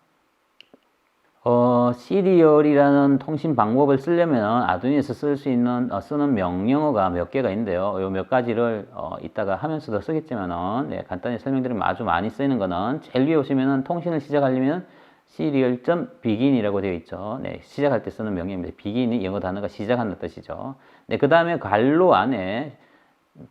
시리얼이라는 통신 방법을 쓰려면 아두이노에서 쓸 수 있는 쓰는 명령어가 몇 개가 있는데요. 요 몇 가지를 이따가 하면서도 쓰겠지만은 네, 간단히 설명드리면 아주 많이 쓰이는 거는 제일 위에 오시면은 통신을 시작하려면 serial.begin이라고 되어 있죠. 네, 시작할 때 쓰는 명령입니다. begin이 영어 단어가 시작하는 뜻이죠. 네, 그 다음에 괄호 안에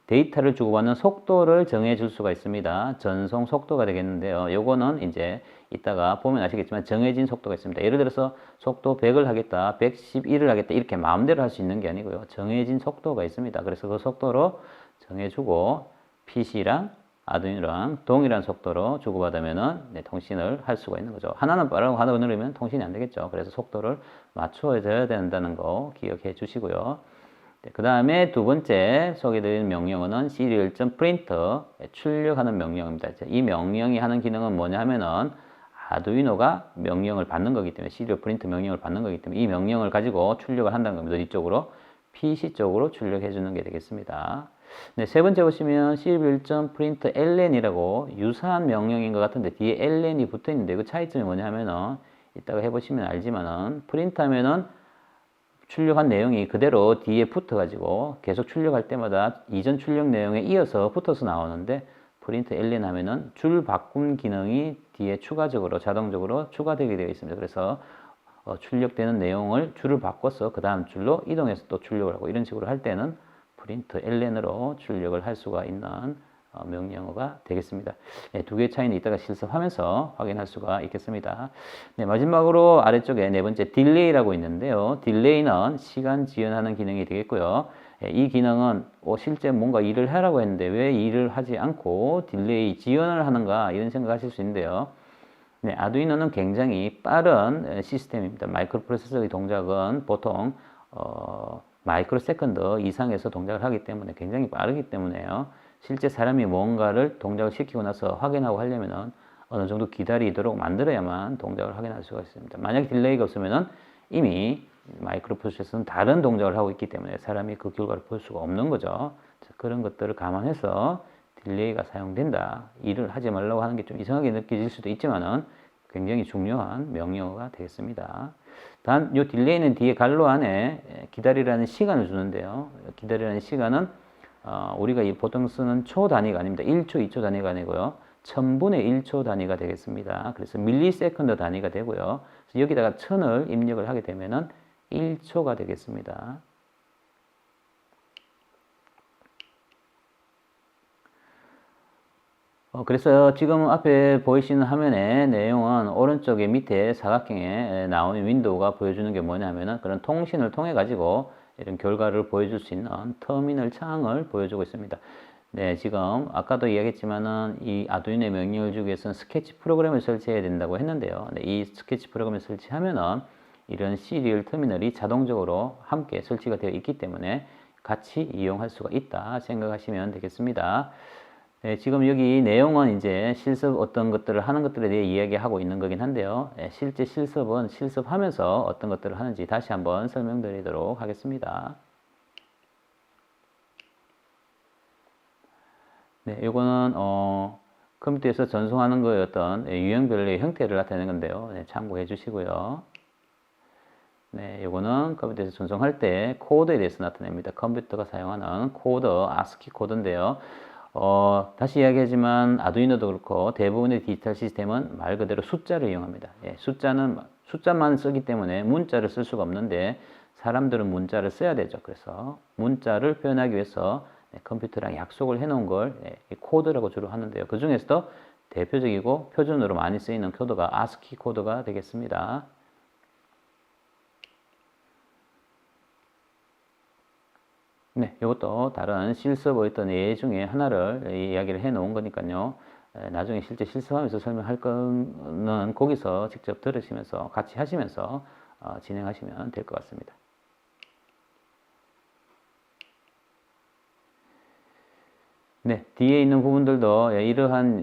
데이터를 주고받는 속도를 정해 줄 수가 있습니다. 전송 속도가 되겠는데요. 요거는 이제 이따가 보면 아시겠지만 정해진 속도가 있습니다. 예를 들어서 속도 100을 하겠다, 111을 하겠다 이렇게 마음대로 할 수 있는 게 아니고요. 정해진 속도가 있습니다. 그래서 그 속도로 정해주고 PC랑 아두이노랑 동일한 속도로 주고받으면은 네, 통신을 할 수가 있는 거죠. 하나는 빠르고 하나는 느리면 통신이 안 되겠죠. 그래서 속도를 맞춰줘야 된다는 거 기억해 주시고요. 네, 그 다음에 두 번째 소개드린 명령어는 serial.print 출력하는 명령입니다. 이 명령이 하는 기능은 뭐냐 하면은 아두이노가 명령을 받는 거기 때문에 serial print 명령을 받는 거기 때문에 이 명령을 가지고 출력을 한다는 겁니다. 이쪽으로 PC 쪽으로 출력해 주는 게 되겠습니다. 네, 세 번째 보시면 serial.print ln이라고 유사한 명령인 것 같은데 뒤에 ln이 붙어 있는데 그 차이점이 뭐냐 하면은 이따가 해보시면 알지만은 print 하면은 출력한 내용이 그대로 뒤에 붙어가지고 계속 출력할 때마다 이전 출력 내용에 이어서 붙어서 나오는데 프린트 ln 하면은 줄 바꿈 기능이 뒤에 추가적으로 자동적으로 추가되게 되어 있습니다. 그래서 출력되는 내용을 줄을 바꿔서 그 다음 줄로 이동해서 또 출력을 하고 이런 식으로 할 때는 프린트 ln으로 출력을 할 수가 있는 명령어가 되겠습니다. 네, 두 개의 차이는 이따가 실습하면서 확인할 수가 있겠습니다. 네, 마지막으로 아래쪽에 네 번째 딜레이라고 있는데요. 딜레이는 시간 지연하는 기능이 되겠고요. 이 기능은 실제 뭔가 일을 하라고 했는데 왜 일을 하지 않고 딜레이 지연을 하는가 이런 생각하실 수 있는데요. 네, 아두이노는 굉장히 빠른 시스템입니다. 마이크로 프로세서의 동작은 보통 마이크로 세컨드 이상에서 동작을 하기 때문에 굉장히 빠르기 때문에요. 실제 사람이 뭔가를 동작을 시키고 나서 확인하고 하려면은 어느 정도 기다리도록 만들어야만 동작을 확인할 수가 있습니다. 만약 딜레이가 없으면은 이미 마이크로 프로세서는 다른 동작을 하고 있기 때문에 사람이 그 결과를 볼 수가 없는 거죠. 자, 그런 것들을 감안해서 딜레이가 사용된다. 일을 하지 말라고 하는 게 좀 이상하게 느껴질 수도 있지만은 굉장히 중요한 명령어가 되겠습니다. 단, 이 딜레이는 뒤에 갈로 안에 기다리라는 시간을 주는데요. 기다리라는 시간은 우리가 보통 쓰는 초 단위가 아닙니다. 1초, 2초 단위가 아니고요. 1000분의 1초 단위가 되겠습니다. 그래서 밀리세컨드 단위가 되고요. 여기다가 1000을 입력을 하게 되면은 1초가 되겠습니다. 그래서 지금 앞에 보이시는 화면의 내용은 오른쪽에 밑에 사각형에 나오는 윈도우가 보여주는 게 뭐냐면은 그런 통신을 통해 가지고 이런 결과를 보여줄 수 있는 터미널 창을 보여주고 있습니다. 네, 지금 아까도 이야기했지만은 이 아두이노 명령을 주기 위해서는 스케치 프로그램을 설치해야 된다고 했는데요. 네, 이 스케치 프로그램을 설치하면은 이런 시리얼 터미널이 자동적으로 함께 설치가 되어 있기 때문에 같이 이용할 수가 있다 생각하시면 되겠습니다. 네, 지금 여기 내용은 이제 실습 어떤 것들을 하는 것들에 대해 이야기하고 있는 거긴 한데요. 네, 실제 실습은 실습하면서 어떤 것들을 하는지 다시 한번 설명드리도록 하겠습니다. 네, 이거는 컴퓨터에서 전송하는 거의 어떤 유형별의 형태를 나타내는 건데요. 네, 참고해 주시고요. 네, 이거는 컴퓨터에서 전송할 때 코드에 대해서 나타냅니다. 컴퓨터가 사용하는 코드, ASCII 코드인데요. 다시 이야기하지만 아두이노도 그렇고 대부분의 디지털 시스템은 말 그대로 숫자를 이용합니다. 예, 숫자만 쓰기 때문에 문자를 쓸 수가 없는데 사람들은 문자를 써야 되죠. 그래서 문자를 표현하기 위해서 컴퓨터랑 약속을 해놓은 걸 코드라고 주로 하는데요. 그 중에서도 대표적이고 표준으로 많이 쓰이는 코드가 ASCII 코드가 되겠습니다. 네, 이것도 다른 실습의 어떤 예 중에 하나를 이야기를 해 놓은 거니까요. 나중에 실제 실습하면서 설명할 거는 거기서 직접 들으시면서 같이 하시면서 진행하시면 될 것 같습니다. 네, 뒤에 있는 부분들도 이러한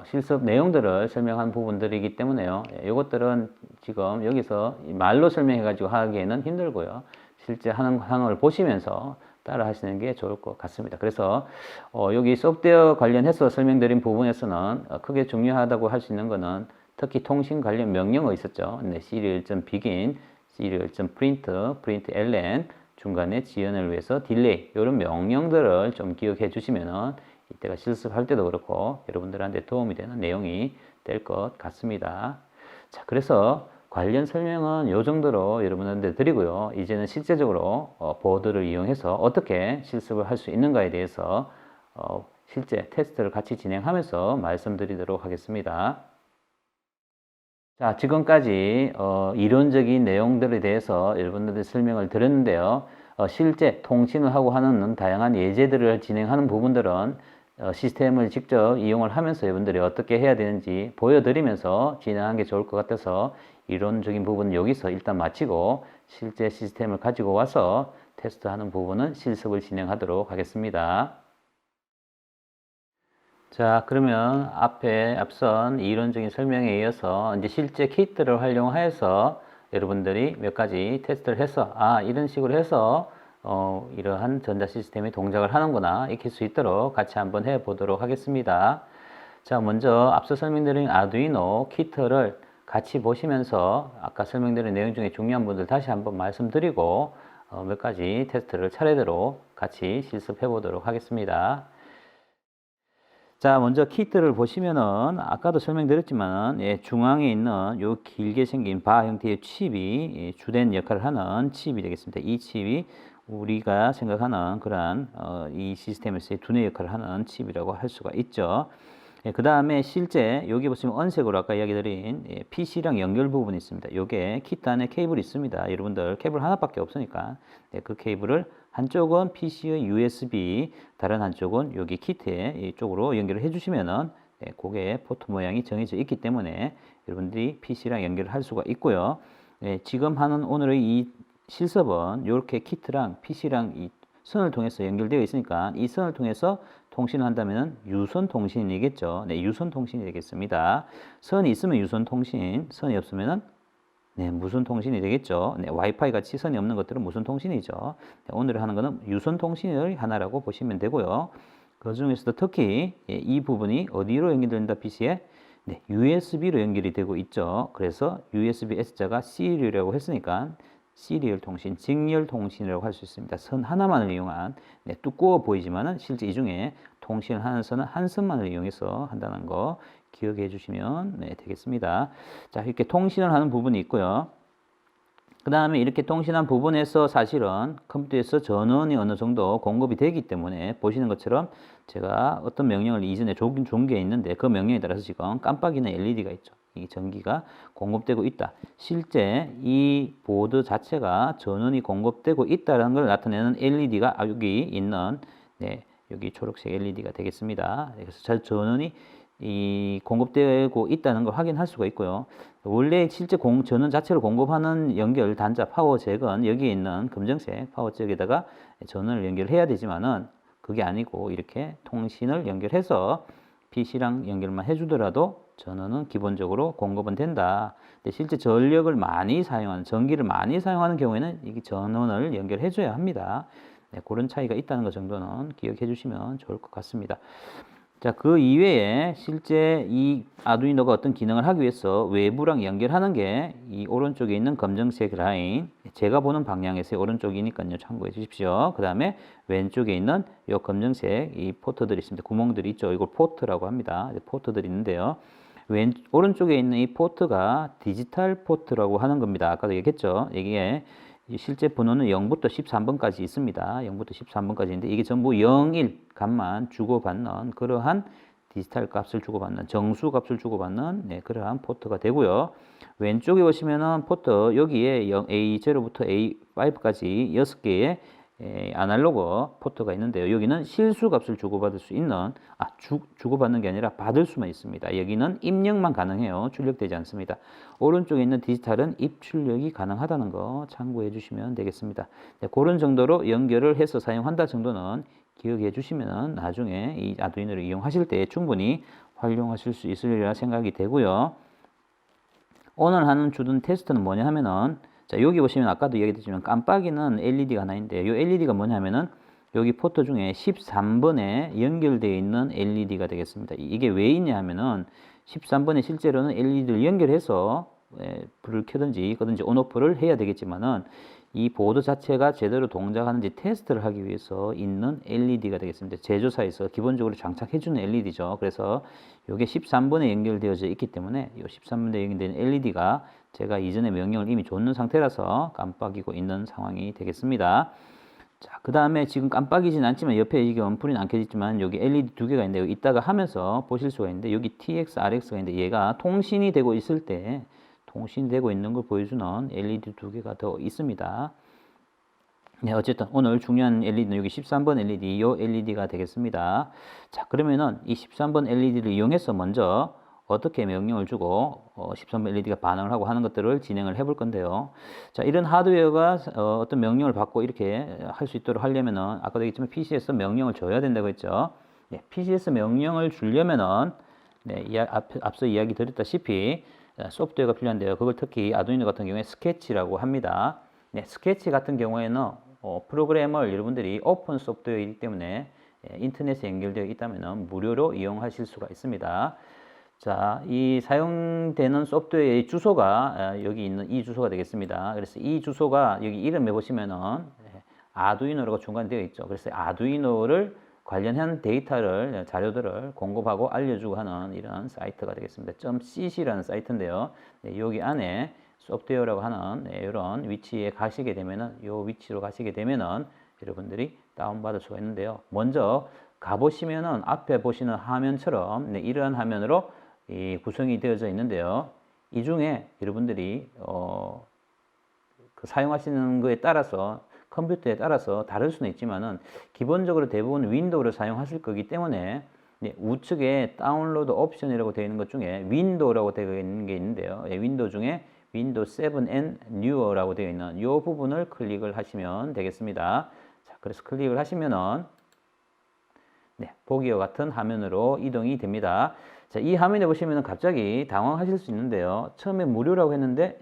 실습 내용들을 설명한 부분들이기 때문에요. 이것들은 지금 여기서 말로 설명해 가지고 하기에는 힘들고요. 실제 하는 상황을 보시면서 따라 하시는 게 좋을 것 같습니다. 그래서 여기 소프트웨어 관련해서 설명드린 부분에서는 크게 중요하다고 할 수 있는 거는 특히 통신 관련 명령어 있었죠. 네, serial.begin, serial.print, println, 중간에 지연을 위해서 딜레이 이런 명령들을 좀 기억해 주시면은 이때가 실습할 때도 그렇고 여러분들한테 도움이 되는 내용이 될 것 같습니다. 자, 그래서 관련 설명은 이 정도로 여러분한테 드리고요. 이제는 실제적으로 보드를 이용해서 어떻게 실습을 할 수 있는가에 대해서 실제 테스트를 같이 진행하면서 말씀드리도록 하겠습니다. 자, 지금까지 이론적인 내용들에 대해서 여러분들께 설명을 드렸는데요. 실제 통신을 하고 하는 다양한 예제들을 진행하는 부분들은 시스템을 직접 이용을 하면서 여러분들이 어떻게 해야 되는지 보여드리면서 진행하는 게 좋을 것 같아서 이론적인 부분은 여기서 일단 마치고 실제 시스템을 가지고 와서 테스트하는 부분은 실습을 진행하도록 하겠습니다. 자, 그러면 앞선 이론적인 설명에 이어서 이제 실제 키트를 활용해서 여러분들이 몇 가지 테스트를 해서 이런 식으로 해서 이러한 전자 시스템이 동작을 하는구나 익힐 수 있도록 같이 한번 해 보도록 하겠습니다. 자, 먼저 앞서 설명드린 아두이노 키트를 같이 보시면서 아까 설명드린 내용 중에 중요한 부분들 다시 한번 말씀드리고 몇 가지 테스트를 차례대로 같이 실습해 보도록 하겠습니다. 자, 먼저 키트를 보시면은 아까도 설명드렸지만 중앙에 있는 요 길게 생긴 바 형태의 칩이 주된 역할을 하는 칩이 되겠습니다. 이 칩이 우리가 생각하는 그러한 이 시스템에서의 두뇌 역할을 하는 칩이라고 할 수가 있죠. 그 다음에 실제 여기 보시면 은색으로 아까 이야기 드린 PC랑 연결 부분이 있습니다. 요게 키트 안에 케이블이 있습니다. 여러분들 케이블 하나밖에 없으니까 그 케이블을 한쪽은 PC의 USB, 다른 한쪽은 여기 키트에 이쪽으로 연결을 해주시면은 그게 포트 모양이 정해져 있기 때문에 여러분들이 PC랑 연결을 할 수가 있고요. 지금 하는 오늘의 이 실습은 이렇게 키트랑 PC랑 이 선을 통해서 연결되어 있으니까 이 선을 통해서 통신을 한다면 유선 통신이겠죠. 네, 유선 통신이 되겠습니다. 선이 있으면 유선 통신, 선이 없으면 네, 무선 통신이 되겠죠. 네, 와이파이 같이 선이 없는 것들은 무선 통신이죠. 네, 오늘 하는 거는 유선 통신의 하나라고 보시면 되고요. 그 중에서도 특히 이 부분이 어디로 연결된다 PC에? 네, USB로 연결이 되고 있죠. 그래서 USB S자가 시리얼이라고 했으니까 시리얼 통신, 직렬 통신이라고 할 수 있습니다. 선 하나만을 이용한, 네, 두꺼워 보이지만은 실제 이 중에 통신을 하는 선은 한 선만을 이용해서 한다는 거 기억해 주시면 네, 되겠습니다. 자, 이렇게 통신을 하는 부분이 있고요. 그 다음에 이렇게 통신한 부분에서 사실은 컴퓨터에서 전원이 어느 정도 공급이 되기 때문에 보시는 것처럼 제가 어떤 명령을 이전에 준 게 있는데 그 명령에 따라서 지금 깜빡이는 LED가 있죠. 이 전기가 공급되고 있다. 실제 이 보드 자체가 전원이 공급되고 있다는 걸 나타내는 LED가 여기 있는, 네, 여기 초록색 LED가 되겠습니다. 그래서 전원이 공급되고 있다는 걸 확인할 수가 있고요. 원래 실제 전원 자체를 공급하는 연결 단자 파워잭은 여기에 있는 검정색 파워잭에다가 전원을 연결해야 되지만은 그게 아니고 이렇게 통신을 연결해서 PC랑 연결만 해주더라도 전원은 기본적으로 공급은 된다. 근데 실제 전력을 많이 사용하는, 전기를 많이 사용하는 경우에는 이 전원을 연결해줘야 합니다. 네, 그런 차이가 있다는 것 정도는 기억해 주시면 좋을 것 같습니다. 자, 그 이외에 실제 이 아두이노가 어떤 기능을 하기 위해서 외부랑 연결하는 게 이 오른쪽에 있는 검정색 라인, 제가 보는 방향에서 오른쪽이니까요, 참고해 주십시오. 그 다음에 왼쪽에 있는 이 검정색 이 포트들이 있습니다. 구멍들이 있죠. 이걸 포트라고 합니다. 포트들이 있는데요. 오른쪽에 있는 이 포트가 디지털 포트라고 하는 겁니다. 아까도 얘기했죠. 이게 실제 번호는 0부터 13번까지 있습니다. 0부터 13번까지 있는데 이게 전부 0, 1 값만 주고받는 그러한 디지털 값을 주고받는 정수 값을 주고받는, 네, 그러한 포트가 되고요. 왼쪽에 보시면은 포트 여기에 A0부터 A5까지 6개의 아날로그 포트가 있는데요. 여기는 실수 값을 주고받을 수 있는, 주고받는 게 아니라 받을 수만 있습니다. 여기는 입력만 가능해요. 출력되지 않습니다. 오른쪽에 있는 디지털은 입출력이 가능하다는 거 참고해 주시면 되겠습니다. 네, 그런 정도로 연결을 해서 사용한다 정도는 기억해 주시면 나중에 이 아두이노를 이용하실 때 충분히 활용하실 수 있으리라 생각이 되고요. 오늘 하는 주둔 테스트는 뭐냐 하면은, 자, 여기 보시면 아까도 얘기했지만 깜빡이는 LED가 하나 있는데 이 LED가 뭐냐면은 여기 포트 중에 13번에 연결되어 있는 LED가 되겠습니다. 이게 왜 있냐 하면은 13번에 실제로는 LED를 연결해서 불을 켜든지 끄든지 온오프를 해야 되겠지만은 이 보드 자체가 제대로 동작하는지 테스트를 하기 위해서 있는 LED가 되겠습니다. 제조사에서 기본적으로 장착해주는 LED죠. 그래서 이게 13번에 연결되어져 있기 때문에 이 13번에 연결된 LED가 제가 이전에 명령을 이미 줬는 상태라서 깜빡이고 있는 상황이 되겠습니다. 자, 그 다음에 지금 깜빡이진 않지만 옆에 이게 불이 안 켜지지만 여기 LED 두 개가 있는데 이따가 하면서 보실 수가 있는데 여기 TX, RX가 있는데 얘가 통신이 되고 있을 때 통신되고 있는 걸 보여주는 LED 두 개가 더 있습니다. 네, 어쨌든 오늘 중요한 LED는 여기 13번 LED, 이 LED가 되겠습니다. 자, 그러면은 이 13번 LED를 이용해서 먼저 어떻게 명령을 주고 13번 LED가 반응을 하고 하는 것들을 진행을 해볼 건데요. 자, 이런 하드웨어가 어떤 명령을 받고 이렇게 할 수 있도록 하려면은 아까도 얘기했지만 PC에서 명령을 줘야 된다고 했죠. 네, PC에서 명령을 주려면은 네, 앞서 이야기 드렸다시피 소프트웨어가 필요한데요. 그걸 특히 아두이노 같은 경우에 스케치라고 합니다. 네, 스케치 같은 경우에는 프로그램을 여러분들이 오픈 소프트웨어이기 때문에 인터넷에 연결되어 있다면 무료로 이용하실 수가 있습니다. 자, 이 사용되는 소프트웨어의 주소가 여기 있는 이 주소가 되겠습니다. 그래서 이 주소가 여기 이름에 보시면은 아두이노라고 중간에 되어 있죠. 그래서 아두이노를 관련한 데이터를, 자료들을 공급하고 알려주고 하는 이런 사이트가 되겠습니다. .cc라는 사이트인데요. 네, 여기 안에 소프트웨어라고 하는 이런 위치에 가시게 되면은, 이 위치로 가시게 되면은 여러분들이 다운받을 수가 있는데요. 먼저 가보시면은 앞에 보시는 화면처럼 이러한 화면으로 구성이 되어져 있는데요. 이 중에 여러분들이 사용하시는 거에 따라서 컴퓨터에 따라서 다를 수는 있지만은 기본적으로 대부분 윈도우를 사용하실 거기 때문에 우측에 다운로드 옵션이라고 되어 있는 것 중에 윈도우라고 되어 있는 게 있는데요. 윈도우 중에 윈도우 7 and Newer라고 되어 있는 이 부분을 클릭을 하시면 되겠습니다. 자, 그래서 클릭을 하시면은 보기와 같은 화면으로 이동이 됩니다. 자, 이 화면에 보시면 갑자기 당황하실 수 있는데요. 처음에 무료라고 했는데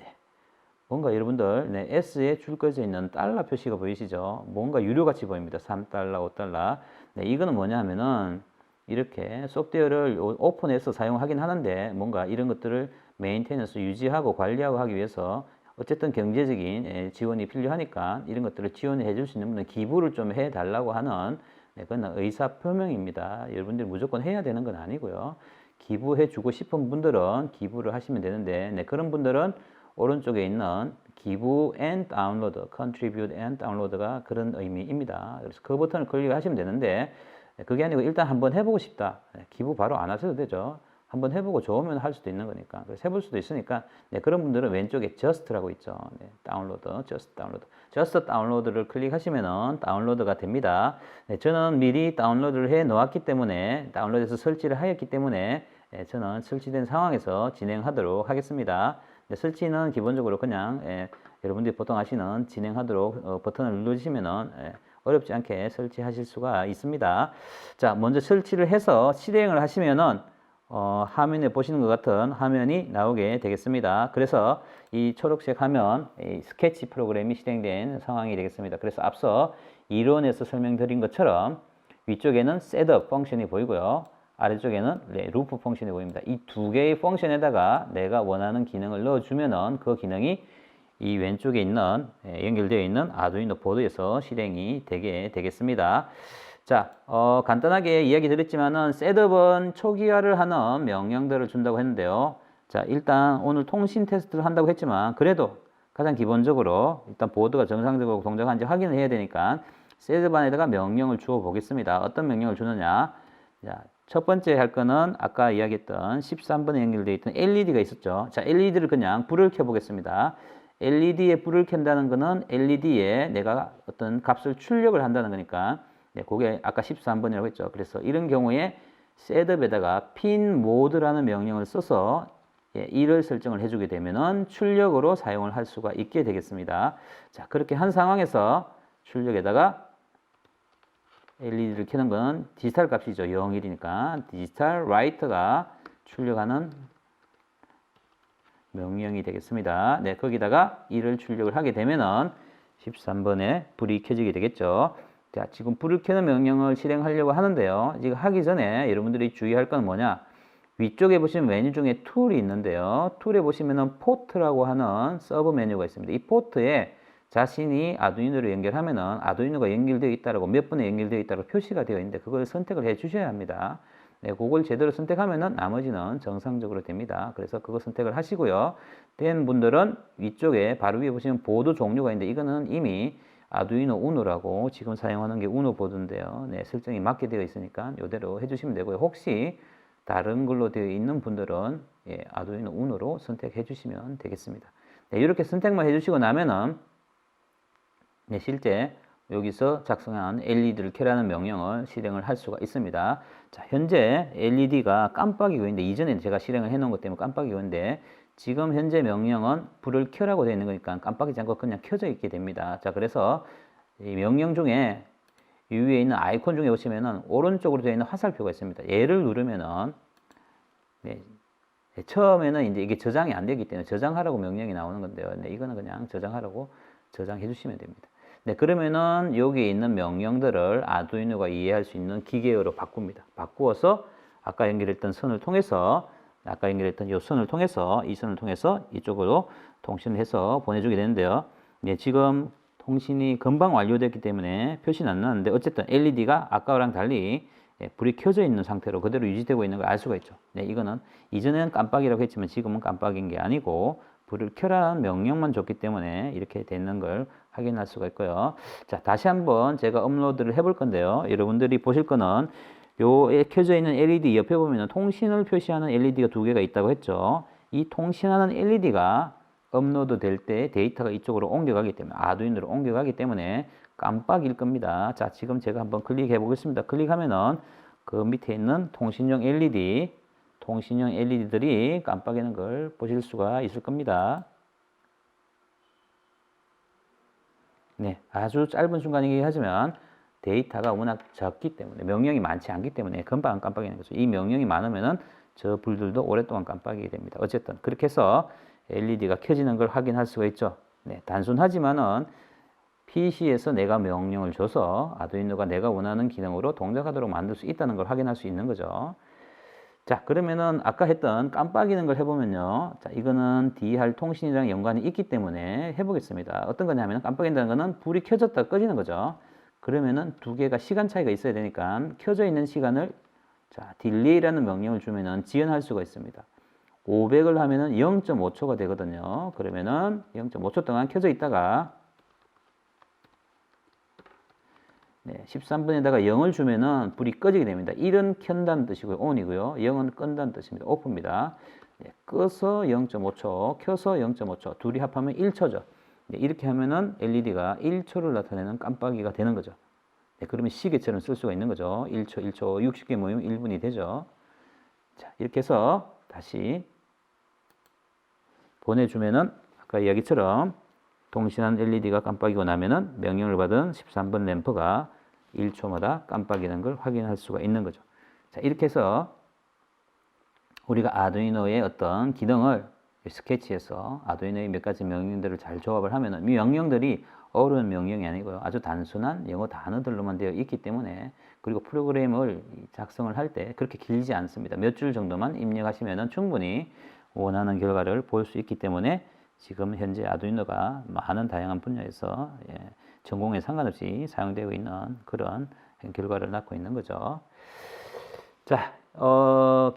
뭔가 여러분들 네, S에 줄 꺼져 있는 달러 표시가 보이시죠? 뭔가 유료같이 보입니다. 3달러, 5달러. 네, 이거는 뭐냐 하면은 이렇게 소프트웨어를 오픈해서 사용하긴 하는데 뭔가 이런 것들을 메인테너스 유지하고 관리하고 하기 위해서 어쨌든 경제적인 지원이 필요하니까 이런 것들을 지원해 줄 수 있는 분은 기부를 좀 해달라고 하는 네, 그건 의사 표명입니다. 여러분들이 무조건 해야 되는 건 아니고요. 기부해 주고 싶은 분들은 기부를 하시면 되는데 네, 그런 분들은 오른쪽에 있는 기부 and download, contribute and download가 그런 의미입니다. 그래서 그 버튼을 클릭하시면 되는데 그게 아니고 일단 한번 해보고 싶다. 기부 바로 안 하셔도 되죠. 한번 해보고 좋으면 할 수도 있는 거니까. 그래서 해볼 수도 있으니까 네, 그런 분들은 왼쪽에 just라고 있죠. 네, 다운로드, just 다운로드. just 다운로드를 클릭하시면은 다운로드가 됩니다. 네, 저는 미리 다운로드를 해 놓았기 때문에 다운로드해서 설치를 하였기 때문에 네, 저는 설치된 상황에서 진행하도록 하겠습니다. 네, 설치는 기본적으로 그냥 여러분들이 보통 하시는 진행하도록 버튼을 눌러주시면은 어렵지 않게 설치하실 수가 있습니다. 자, 먼저 설치를 해서 실행을 하시면은 화면에 보시는 것 같은 화면이 나오게 되겠습니다. 그래서 이 초록색 화면, 이 스케치 프로그램이 실행된 상황이 되겠습니다. 그래서 앞서 이론에서 설명드린 것처럼 위쪽에는 셋업 펑션이 보이고요. 아래쪽에는 루프 펑션이 보입니다. 이 두 개의 펑션에다가 내가 원하는 기능을 넣어주면은 그 기능이 이 왼쪽에 있는 연결되어 있는 아두이노 보드에서 실행이 되게 되겠습니다. 자, 간단하게 이야기 드렸지만은 셋업은 초기화를 하는 명령들을 준다고 했는데요. 자, 일단 오늘 통신 테스트를 한다고 했지만 그래도 가장 기본적으로 일단 보드가 정상적으로 동작하는지 확인을 해야 되니까 셋업 안에다가 명령을 주어 보겠습니다. 어떤 명령을 주느냐? 자, 첫 번째 할 거는 아까 이야기했던 13번에 연결되어 있던 LED가 있었죠. 자, LED를 그냥 불을 켜 보겠습니다. LED에 불을 켠다는 거는 LED에 내가 어떤 값을 출력을 한다는 거니까 네, 그게 아까 13번이라고 했죠. 그래서 이런 경우에 셋업에다가 핀 모드라는 명령을 써서 이를 설정을 해주게 되면은 출력으로 사용을 할 수가 있게 되겠습니다. 자, 그렇게 한 상황에서 출력에다가 LED를 켜는 건 디지털 값이죠. 0, 1이니까 디지털 라이트가 출력하는 명령이 되겠습니다. 네, 거기다가 이를 출력을 하게 되면은 13번에 불이 켜지게 되겠죠. 자, 지금 불을 켜는 명령을 실행하려고 하는데요. 지금 하기 전에 여러분들이 주의할 건 뭐냐? 위쪽에 보시면 메뉴 중에 툴이 있는데요. 툴에 보시면은 포트라고 하는 서브 메뉴가 있습니다. 이 포트에 자신이 아두이노를 연결하면은 아두이노가 연결되어 있다라고 몇 번에 연결되어 있다고 표시가 되어 있는데 그걸 선택을 해 주셔야 합니다. 네, 그걸 제대로 선택하면은 나머지는 정상적으로 됩니다. 그래서 그거 선택을 하시고요. 된 분들은 위쪽에 바로 위에 보시면 보드 종류가 있는데 이거는 이미 아두이노 우노라고 지금 사용하는 게 우노 보드인데요. 네, 설정이 맞게 되어 있으니까 이대로 해주시면 되고요. 혹시 다른 걸로 되어 있는 분들은 아두이노 우노로 선택해 주시면 되겠습니다. 네, 이렇게 선택만 해주시고 나면은 네, 실제 여기서 작성한 LED를 켜라는 명령을 실행을 할 수가 있습니다. 자, 현재 LED가 깜빡이고 있는데 이전에 제가 실행을 해 놓은 것 때문에 깜빡이고 있는데 지금 현재 명령은 불을 켜라고 되어 있는 거니까 깜빡이지 않고 그냥 켜져 있게 됩니다. 자, 그래서 이 명령 중에 이 위에 있는 아이콘 중에 보시면은 오른쪽으로 되어 있는 화살표가 있습니다. 얘를 누르면은 네, 처음에는 이제 이게 저장이 안 되기 때문에 저장하라고 명령이 나오는 건데요. 네, 이거는 그냥 저장하라고 저장해 주시면 됩니다. 네, 그러면은 여기 있는 명령들을 아두이노가 이해할 수 있는 기계어로 바꿉니다. 바꾸어서 아까 연결했던 선을 통해서 아까 연결했던 이 선을 통해서 이 선을 통해서 이쪽으로 통신을 해서 보내주게 되는데요. 네, 지금 통신이 금방 완료됐기 때문에 표시는 안 나는데 어쨌든 LED가 아까랑 달리 불이 켜져 있는 상태로 그대로 유지되고 있는 걸 알 수가 있죠. 네, 이거는 이전에는 깜빡이라고 했지만 지금은 깜빡인 게 아니고 불을 켜라는 명령만 줬기 때문에 이렇게 되는 걸 확인할 수가 있고요. 자, 다시 한번 제가 업로드를 해볼 건데요. 여러분들이 보실 거는 요에 켜져 있는 LED 옆에 보면 통신을 표시하는 LED가 두 개가 있다고 했죠. 이 통신하는 LED가 업로드 될 때 데이터가 이쪽으로 옮겨가기 때문에 아두이노로 옮겨가기 때문에 깜빡일 겁니다. 자, 지금 제가 한번 클릭해 보겠습니다. 클릭하면은 그 밑에 있는 통신용 LED들이 깜빡이는 걸 보실 수가 있을 겁니다. 네, 아주 짧은 순간이긴 하지만 데이터가 워낙 적기 때문에 명령이 많지 않기 때문에 금방 깜빡이는 거죠. 이 명령이 많으면은 저 불들도 오랫동안 깜빡이게 됩니다. 어쨌든 그렇게 해서 LED가 켜지는 걸 확인할 수가 있죠. 네, 단순하지만은 PC에서 내가 명령을 줘서 아두이노가 내가 원하는 기능으로 동작하도록 만들 수 있다는 걸 확인할 수 있는 거죠. 자, 그러면은 아까 했던 깜빡이는 걸 해보면요. 자, 이거는 DR 통신이랑 연관이 있기 때문에 해보겠습니다. 어떤 거냐면 깜빡인다는 거는 불이 켜졌다 꺼지는 거죠. 그러면은 두 개가 시간 차이가 있어야 되니까 켜져 있는 시간을 자, 딜레이라는 명령을 주면은 지연할 수가 있습니다. 500을 하면은 0.5초가 되거든요. 그러면은 0.5초 동안 켜져 있다가 네, 13분에다가 0을 주면은 불이 꺼지게 됩니다. 1은 켠다는 뜻이고요. ON이고요. 0은 끈다는 뜻입니다. OFF입니다. 네, 꺼서 0.5초, 켜서 0.5초, 둘이 합하면 1초죠. 네, 이렇게 하면은 LED가 1초를 나타내는 깜빡이가 되는 거죠. 네, 그러면 시계처럼 쓸 수가 있는 거죠. 1초, 1초, 60개 모이면 1분이 되죠. 자, 이렇게 해서 다시 보내주면은 아까 이야기처럼 동신한 LED가 깜빡이고 나면은 명령을 받은 13번 램프가 1초마다 깜빡이는 걸 확인할 수가 있는 거죠. 자, 이렇게 해서 우리가 아두이노의 어떤 기능을 스케치해서 아두이노의 몇 가지 명령들을 잘 조합을 하면은 이 명령들이 어려운 명령이 아니고요. 아주 단순한 영어 단어들로만 되어 있기 때문에 그리고 프로그램을 작성을 할 때 그렇게 길지 않습니다. 몇 줄 정도만 입력하시면은 충분히 원하는 결과를 볼 수 있기 때문에 지금 현재 아두이노가 많은 다양한 분야에서 전공에 상관없이 사용되고 있는 그런 결과를 낳고 있는 거죠. 자,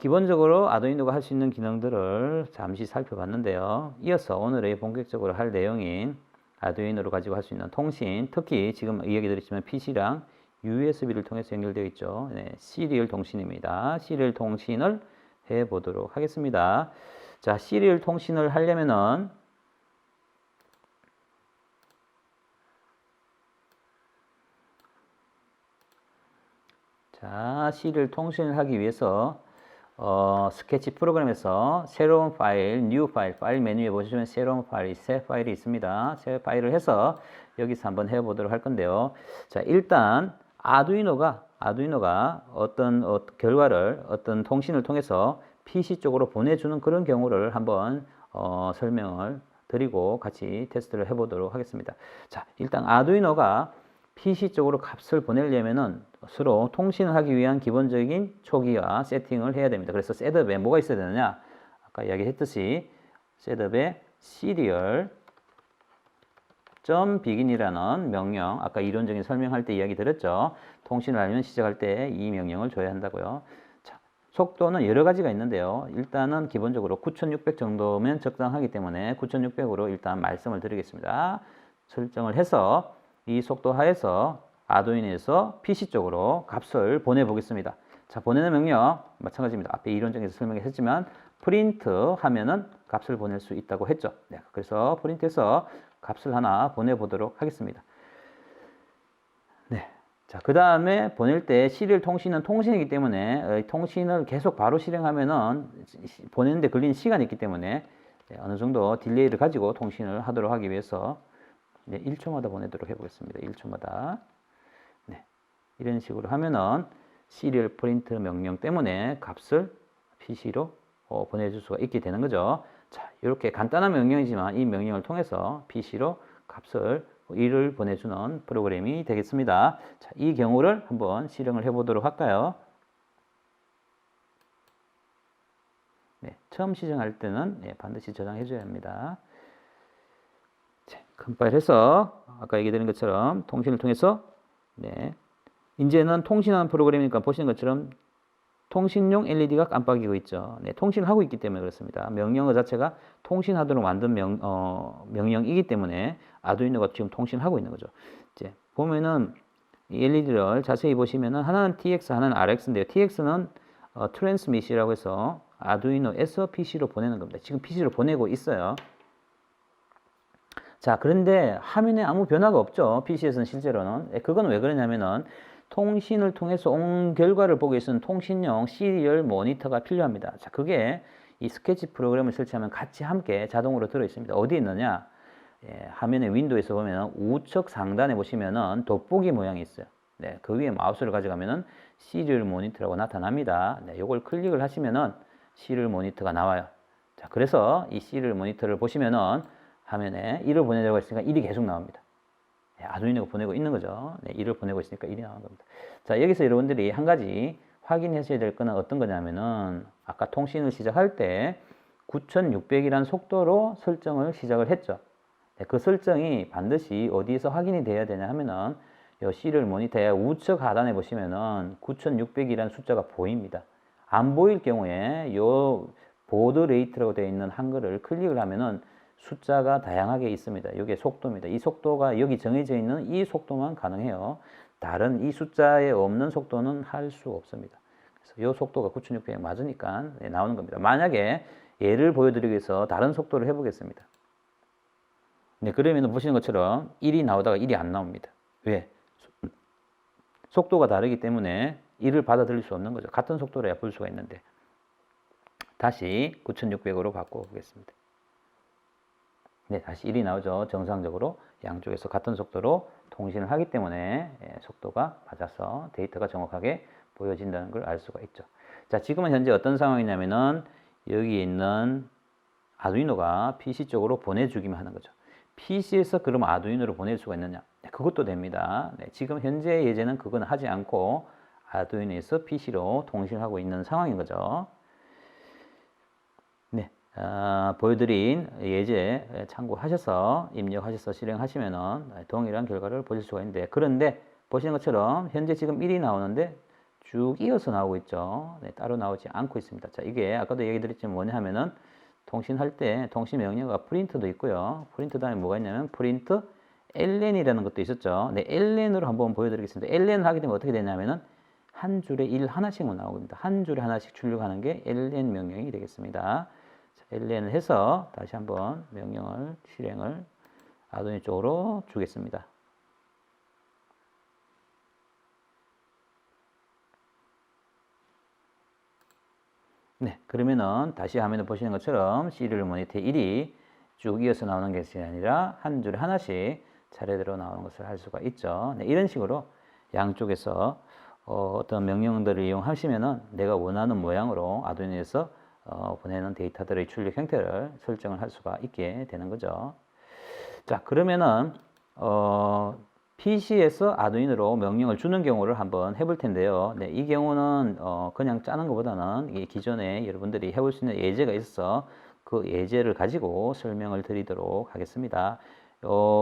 기본적으로 아두이노가 할 수 있는 기능들을 잠시 살펴봤는데요. 이어서 오늘의 본격적으로 할 내용인 아두이노로 가지고 할 수 있는 통신, 특히 지금 이야기 드렸지만 PC랑 USB를 통해서 연결되어 있죠. 네, 시리얼 통신입니다. 시리얼 통신을 해보도록 하겠습니다. 자, 시리얼 통신을 하려면은 자, 시리얼 통신을 하기 위해서 스케치 프로그램에서 새로운 파일, new 파일 메뉴에 보시면 새로운 파일, 새 파일이 있습니다. 새 파일을 해서 여기서 한번 해보도록 할 건데요. 자, 일단 아두이노가 어떤 결과를 어떤 통신을 통해서 PC 쪽으로 보내주는 그런 경우를 한번 설명을 드리고 같이 테스트를 해보도록 하겠습니다. 자, 일단 아두이노가 PC 쪽으로 값을 보내려면은 서로 통신을 하기 위한 기본적인 초기화 세팅을 해야 됩니다. 그래서 셋업에 뭐가 있어야 되느냐? 아까 이야기했듯이 셋업에 serial.begin이라는 명령, 아까 이론적인 설명할 때 이야기 드렸죠. 통신을 하려면 시작할 때 이 명령을 줘야 한다고요. 자, 속도는 여러 가지가 있는데요. 일단은 기본적으로 9600 정도면 적당하기 때문에 9600으로 일단 말씀을 드리겠습니다. 설정을 해서 이 속도 하에서 아두이노에서 PC 쪽으로 값을 보내보겠습니다. 자, 보내는 명령 마찬가지입니다. 앞에 이론적에서 설명했지만 프린트 하면은 값을 보낼 수 있다고 했죠. 네, 그래서 프린트해서 값을 하나 보내보도록 하겠습니다. 네, 자, 그 다음에 보낼 때 시리얼 통신은 통신이기 때문에 통신을 계속 바로 실행하면은 보내는데 걸리는 시간이 있기 때문에 어느 정도 딜레이를 가지고 통신을 하도록 하기 위해서 1초마다 보내도록 해보겠습니다. 1초마다. 네, 이런 식으로 하면은 시리얼 프린트 명령 때문에 값을 PC로 보내줄 수가 있게 되는 거죠. 자, 이렇게 간단한 명령이지만 이 명령을 통해서 PC로 값을 1을 보내주는 프로그램이 되겠습니다. 자, 이 경우를 한번 실행을 해보도록 할까요? 네, 처음 시정할 때는 반드시 저장해 줘야 합니다. 컴파일해서 아까 얘기 드린 것처럼 통신을 통해서 이제는 통신하는 프로그램이니까 보시는 것처럼 통신용 LED가 깜빡이고 있죠. 통신을 하고 있기 때문에 그렇습니다. 명령어 자체가 통신하도록 만든 명령이기 때문에 아두이노가 지금 통신하고 있는 거죠. 이제 보면은 이 LED를 자세히 보시면은 하나는 TX, 하나는 RX인데요. TX는 트랜스밋이라고 해서 아두이노에서 PC로 보내는 겁니다. 지금 PC로 보내고 있어요. 자, 그런데 화면에 아무 변화가 없죠. PC에서는 실제로는. 그건 왜 그러냐면은 통신을 통해서 온 결과를 보기 위해서는 통신용 시리얼 모니터가 필요합니다. 자, 그게 이 스케치 프로그램을 설치하면 같이 함께 자동으로 들어 있습니다. 어디에 있느냐? 화면에 윈도우에서 보면 우측 상단에 보시면은 돋보기 모양이 있어요. 네, 그 위에 마우스를 가져가면은 시리얼 모니터라고 나타납니다. 네, 요걸 클릭을 하시면은 시리얼 모니터가 나와요. 자, 그래서 이 시리얼 모니터를 보시면은 화면에 1을 보내려고 했으니까 1이 계속 나옵니다. 네, 아두이노가 보내고 있는 거죠. 네, 1을 보내고 있으니까 1이 나오는 겁니다. 자, 여기서 여러분들이 한 가지 확인하셔야 될 거는 어떤 거냐면은 아까 통신을 시작할 때 9600이라는 속도로 설정을 시작을 했죠. 네, 그 설정이 반드시 어디에서 확인이 돼야 되냐 하면은 이 시리얼 모니터의 우측 하단에 보시면은 9600이라는 숫자가 보입니다. 안 보일 경우에 요 보드 레이트라고 되어 있는 한글을 클릭을 하면은 숫자가 다양하게 있습니다. 이게 속도입니다. 이 속도가 여기 정해져 있는 이 속도만 가능해요. 다른 이 숫자에 없는 속도는 할 수 없습니다. 그래서 이 속도가 9600에 맞으니까 나오는 겁니다. 만약에 예를 보여드리기 위해서 다른 속도를 해보겠습니다. 네, 그러면 보시는 것처럼 1이 나오다가 1이 안 나옵니다. 왜? 속도가 다르기 때문에 1을 받아들일 수 없는 거죠. 같은 속도로 볼 수가 있는데. 다시 9600으로 바꿔보겠습니다. 네, 다시 1이 나오죠. 정상적으로 양쪽에서 같은 속도로 통신을 하기 때문에 속도가 맞아서 데이터가 정확하게 보여진다는 걸 알 수가 있죠. 자, 지금은 현재 어떤 상황이냐면은 여기 있는 아두이노가 PC 쪽으로 보내주기만 하는 거죠. PC에서 그럼 아두이노로 보낼 수가 있느냐? 네, 그것도 됩니다. 네, 지금 현재 예제는 그건 하지 않고 아두이노에서 PC로 통신하고 있는 상황인 거죠. 네, 보여드린 예제 참고하셔서 입력하셔서 실행하시면 동일한 결과를 보실 수가 있는데, 그런데 보시는 것처럼 현재 지금 1이 나오는데 쭉 이어서 나오고 있죠. 네, 따로 나오지 않고 있습니다. 자, 이게 아까도 얘기 드렸지만 뭐냐 하면은 통신할 때 통신 명령어가 프린트도 있고요. 프린트 다음에 뭐가 있냐면 프린트 ln이라는 것도 있었죠. 네, ln으로 한번 보여드리겠습니다. ln 하게 되면 어떻게 되냐면은 한 줄에 1 하나씩만 나옵니다. 한 줄에 하나씩 출력하는 게 ln 명령이 되겠습니다. 자, ln을 해서 다시 한번 명령을 실행을 아두이노 쪽으로 주겠습니다. 네, 그러면은 다시 화면을 보시는 것처럼 시리얼 모니터 1이 쭉 이어서 나오는 것이 아니라 한 줄에 하나씩 차례대로 나오는 것을 할 수가 있죠. 네, 이런 식으로 양쪽에서 어떤 명령들을 이용하시면은 내가 원하는 모양으로 아두이노에서 보내는 데이터들의 출력 형태를 설정을 할 수가 있게 되는 거죠. 자, 그러면은 PC에서 아두이노로 명령을 주는 경우를 한번 해볼 텐데요. 네, 이 경우는 그냥 짜는 것보다는 이게 기존에 여러분들이 해볼 수 있는 예제가 있어서 그 예제를 가지고 설명을 드리도록 하겠습니다.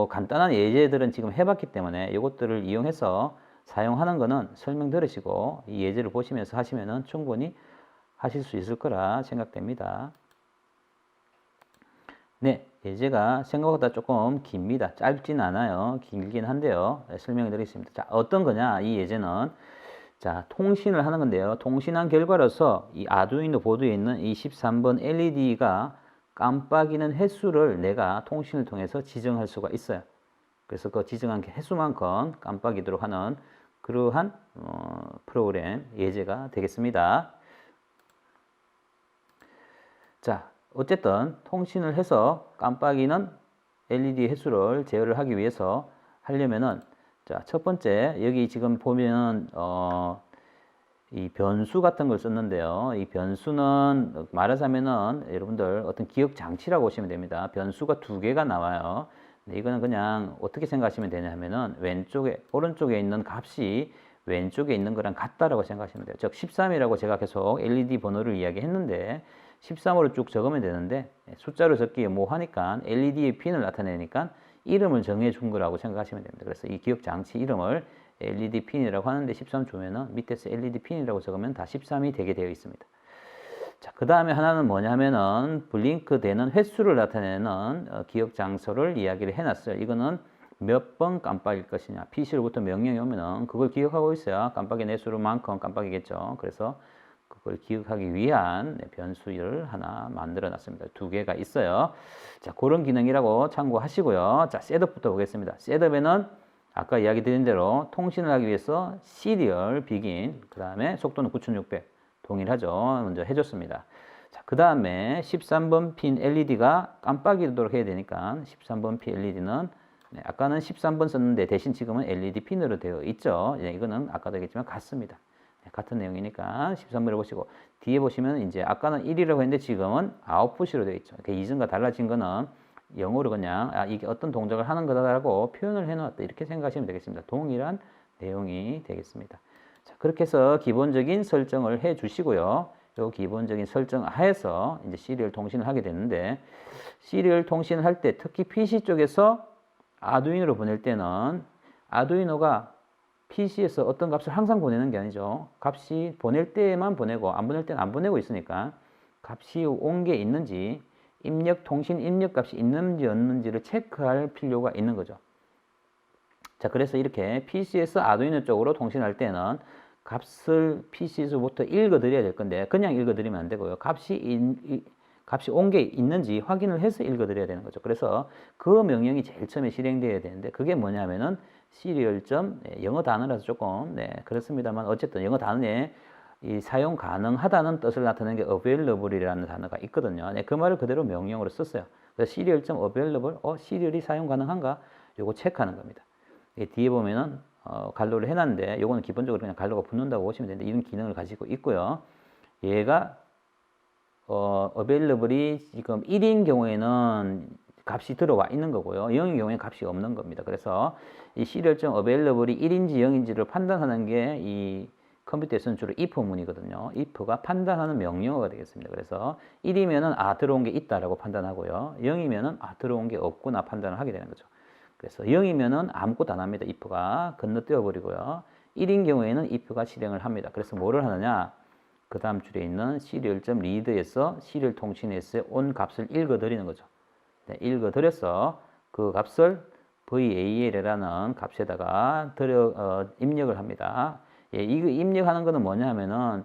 간단한 예제들은 지금 해봤기 때문에 이것들을 이용해서 사용하는 거는 설명 들으시고 이 예제를 보시면서 하시면은 충분히 하실 수 있을 거라 생각됩니다. 네, 예제가 생각보다 조금 깁니다. 짧진 않아요. 길긴 한데요. 네, 설명을 드리겠습니다. 자, 어떤 거냐? 이 예제는 자, 통신을 하는 건데요. 통신한 결과로서 이 아두이노 보드에 있는 이 13번 LED가 깜빡이는 횟수를 내가 통신을 통해서 지정할 수가 있어요. 그래서 그 지정한 횟수만큼 깜빡이도록 하는 그러한 프로그램 예제가 되겠습니다. 자, 어쨌든 통신을 해서 깜빡이는 LED 횟수를 제어를 하기 위해서 하려면은 자, 첫 번째 여기 지금 보면 이 변수 같은 걸 썼는데요. 이 변수는 말하자면은 여러분들 어떤 기억 장치라고 보시면 됩니다. 변수가 두 개가 나와요. 이거는 그냥 어떻게 생각하시면 되냐 하면은 왼쪽에 오른쪽에 있는 값이 왼쪽에 있는 거랑 같다라고 생각하시면 돼요. 즉 13이라고 제가 계속 LED 번호를 이야기했는데 13으로 쭉 적으면 되는데 숫자로 적기에 뭐 하니까 LED의 핀을 나타내니까 이름을 정해 준 거라고 생각하시면 됩니다. 그래서 이 기억 장치 이름을 LED 핀이라고 하는데 13 주면은 밑에서 LED 핀이라고 적으면 다 13이 되게 되어 있습니다. 자, 그 다음에 하나는 뭐냐 하면은 블링크 되는 횟수를 나타내는 기억 장소를 이야기를 해놨어요. 이거는 몇 번 깜빡일 것이냐. PC로부터 명령이 오면은 그걸 기억하고 있어야 깜빡이 횟수만큼 깜빡이겠죠. 그래서 그걸 기억하기 위한 변수를 하나 만들어 놨습니다. 두 개가 있어요. 자, 그런 기능이라고 참고하시고요. 자, 셋업부터 보겠습니다. 셋업에는 아까 이야기 드린 대로 통신을 하기 위해서 시리얼 비긴, 그 다음에 속도는 9600 동일하죠. 먼저 해줬습니다. 자, 그 다음에 13번 핀 LED가 깜빡이도록 해야 되니까 13번 핀 LED는 아까는 13번 썼는데 대신 지금은 LED 핀으로 되어 있죠. 이거는 아까도 얘기했지만 같습니다. 같은 내용이니까 13번을 보시고, 뒤에 보시면 이제 아까는 1이라고 했는데 지금은 아웃풋으로 되어 있죠. 그 이전과 달라진 거는 영어로 그냥 이게 어떤 동작을 하는 거다라고 표현을 해놓았다, 이렇게 생각하시면 되겠습니다. 동일한 내용이 되겠습니다. 자, 그렇게 해서 기본적인 설정을 해 주시고요. 요 기본적인 설정 하에서 이제 시리얼 통신을 하게 되는데, 시리얼 통신을 할 때 특히 PC 쪽에서 아두이노로 보낼 때는 아두이노가 PC에서 어떤 값을 항상 보내는 게 아니죠. 값이 보낼 때만 보내고 안 보낼 때는 안 보내고 있으니까 값이 온 게 있는지, 통신 입력 값이 있는지 없는지를 체크할 필요가 있는 거죠. 자, 그래서 이렇게 PC에서 아두이노 쪽으로 통신할 때는 값을 PC에서부터 읽어드려야 될 건데 그냥 읽어드리면 안 되고요. 값이 온 게 있는지 확인을 해서 읽어드려야 되는 거죠. 그래서 그 명령이 제일 처음에 실행되어야 되는데 그게 뭐냐면은 시리얼., 영어 단어라서 조금 그렇습니다만 어쨌든 영어 단어에 이 사용 가능하다는 뜻을 나타내는 게 available이라는 단어가 있거든요. 그 말을 그대로 명령으로 썼어요. 그래서 serial.available, 시리얼이 사용 가능한가? 요거 체크하는 겁니다. 뒤에 보면은 갈로를 해놨는데 요거는 기본적으로 그냥 갈로가 붙는다고 보시면 되는데 이런 기능을 가지고 있고요. 얘가 available이 지금 1인 경우에는 값이 들어와 있는 거고요. 0인 경우에는 값이 없는 겁니다. 그래서 이 serial.available이 1인지 0인지를 판단하는 게 이 컴퓨터에서는 주로 if문이거든요. if가 판단하는 명령어가 되겠습니다. 그래서 1이면은 들어온 게 있다라고 판단하고요. 0이면은 들어온 게 없구나 판단을 하게 되는 거죠. 그래서 0이면은 아무것도 안 합니다. if가 건너뛰어 버리고요. 1인 경우에는 if가 실행을 합니다. 그래서 뭐를 하느냐? 그 다음 줄에 있는 serial.read에서 시리얼 통신에서 온 값을 읽어드리는 거죠. 읽어드려서 그 값을 val이라는 값에다가 입력을 합니다. 이거 입력하는 거는 뭐냐 하면은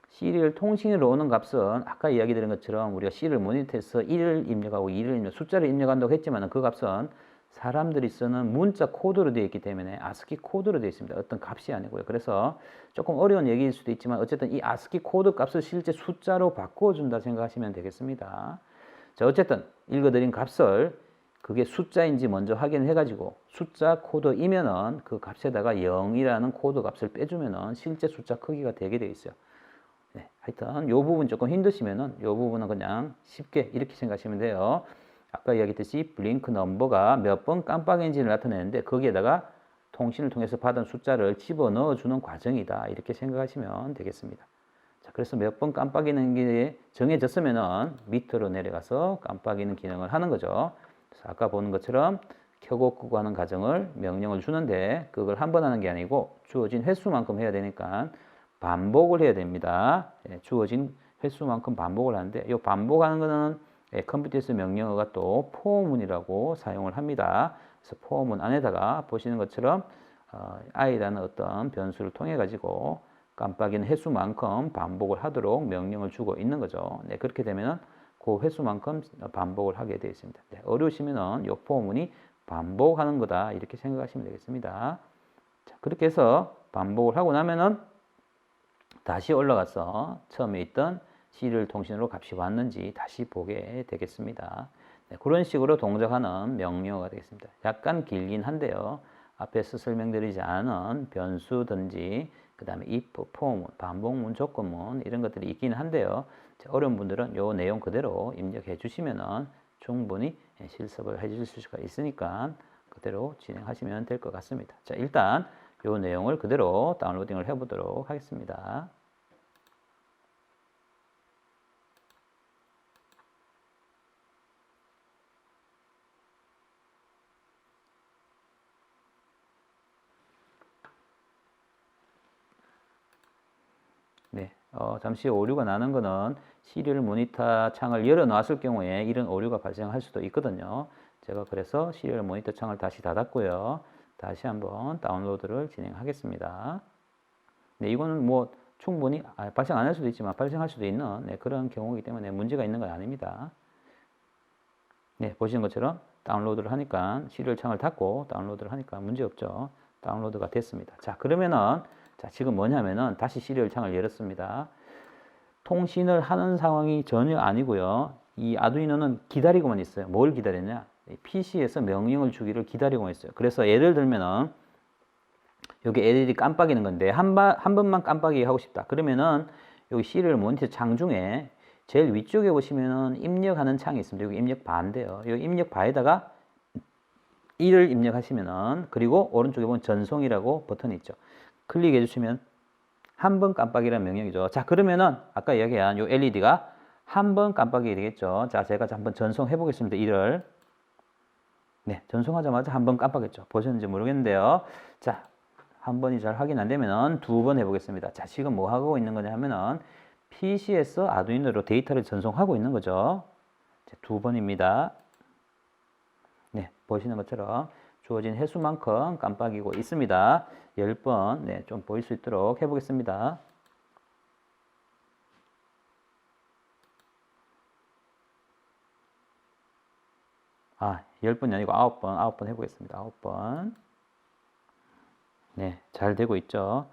시리얼 통신으로 오는 값은 아까 이야기 드린 것처럼 우리가 시리얼 모니터에서 1을 입력하고 2를 입력, 숫자를 입력한다고 했지만 그 값은 사람들이 쓰는 문자 코드로 되어 있기 때문에 아스키 코드로 되어 있습니다. 어떤 값이 아니고요. 그래서 조금 어려운 얘기일 수도 있지만 어쨌든 이 아스키 코드 값을 실제 숫자로 바꿔준다 생각하시면 되겠습니다. 자, 어쨌든 읽어드린 값을 그게 숫자인지 먼저 확인해 가지고 숫자 코드이면은 그 값에다가 0이라는 코드 값을 빼주면은 실제 숫자 크기가 되게 되어 있어요. 하여튼 요 부분 조금 힘드시면은 요 부분은 그냥 쉽게 이렇게 생각하시면 돼요. 아까 이야기했듯이 블링크 넘버가 몇 번 깜빡인지를 나타내는데 거기에다가 통신을 통해서 받은 숫자를 집어넣어 주는 과정이다, 이렇게 생각하시면 되겠습니다. 자, 그래서 몇 번 깜빡이는 게 정해졌으면은 밑으로 내려가서 깜빡이는 기능을 하는 거죠. 그래서 아까 보는 것처럼 켜고 끄고 하는 과정을 명령을 주는데 그걸 한 번 하는 게 아니고 주어진 횟수만큼 해야 되니까 반복을 해야 됩니다. 주어진 횟수만큼 반복을 하는데 이 반복하는 거는 컴퓨터에서 명령어가 또 포문이라고 사용을 합니다. 그래서 포문 안에다가 보시는 것처럼 i라는 어떤 변수를 통해 가지고 깜빡이는 횟수만큼 반복을 하도록 명령을 주고 있는 거죠. 그렇게 되면은 그 횟수만큼 반복을 하게 되어 있습니다. 어려우시면은 이 포문이 반복하는 거다, 이렇게 생각하시면 되겠습니다. 자, 그렇게 해서 반복을 하고 나면은 다시 올라가서 처음에 있던 시리얼 통신으로 값이 왔는지 다시 보게 되겠습니다. 그런 식으로 동작하는 명령어가 되겠습니다. 약간 길긴 한데요. 앞에서 설명드리지 않은 변수든지 그 다음에 if, for문, 반복문, 조건문 이런 것들이 있긴 한데요. 어려운 분들은 이 내용 그대로 입력해 주시면 충분히 실습을 해 주실 수가 있으니까 그대로 진행하시면 될 것 같습니다. 자, 일단 이 내용을 그대로 다운로딩을 해 보도록 하겠습니다. 잠시 오류가 나는 거는 시리얼 모니터 창을 열어놨을 경우에 이런 오류가 발생할 수도 있거든요. 제가 그래서 시리얼 모니터 창을 다시 닫았고요. 다시 한번 다운로드를 진행하겠습니다. 이거는 뭐 충분히 발생 안 할 수도 있지만 발생할 수도 있는 그런 경우이기 때문에 문제가 있는 건 아닙니다. 보시는 것처럼 다운로드를 하니까 시리얼 창을 닫고 다운로드를 하니까 문제 없죠. 다운로드가 됐습니다. 자, 그러면은 지금 뭐냐면은 다시 시리얼 창을 열었습니다. 통신을 하는 상황이 전혀 아니고요. 이 아두이노는 기다리고만 있어요. 뭘 기다렸냐? PC에서 명령을 주기를 기다리고만 있어요. 그래서 예를 들면은 여기 LED 깜빡이는 건데 한 번만 깜빡이게 하고 싶다. 그러면은 여기 C를 모니터 창 중에 제일 위쪽에 보시면은 입력하는 창이 있습니다. 여기 입력 바인데요. 여기 입력 바에다가 1을 입력하시면은 그리고 오른쪽에 보면 전송이라고 버튼이 있죠. 클릭해 주시면 한 번 깜빡이라는 명령이죠. 자, 그러면은 아까 이야기한 요 LED가 한 번 깜빡이 되겠죠. 자, 제가 한번 전송해 보겠습니다. 1을. 네, 전송하자마자 한 번 깜빡했죠. 보셨는지 모르겠는데요. 자, 한 번이 잘 확인 안 되면은 두 번 해보겠습니다. 자, 지금 뭐 하고 있는 거냐 하면은 PC에서 아두이노로 데이터를 전송하고 있는 거죠. 두 번입니다. 네, 보시는 것처럼 주어진 횟수만큼 깜빡이고 있습니다. 10번, 네, 좀 보일 수 있도록 해보겠습니다. 아, 10번이 아니고 9번 해보겠습니다. 9번. 네, 잘 되고 있죠.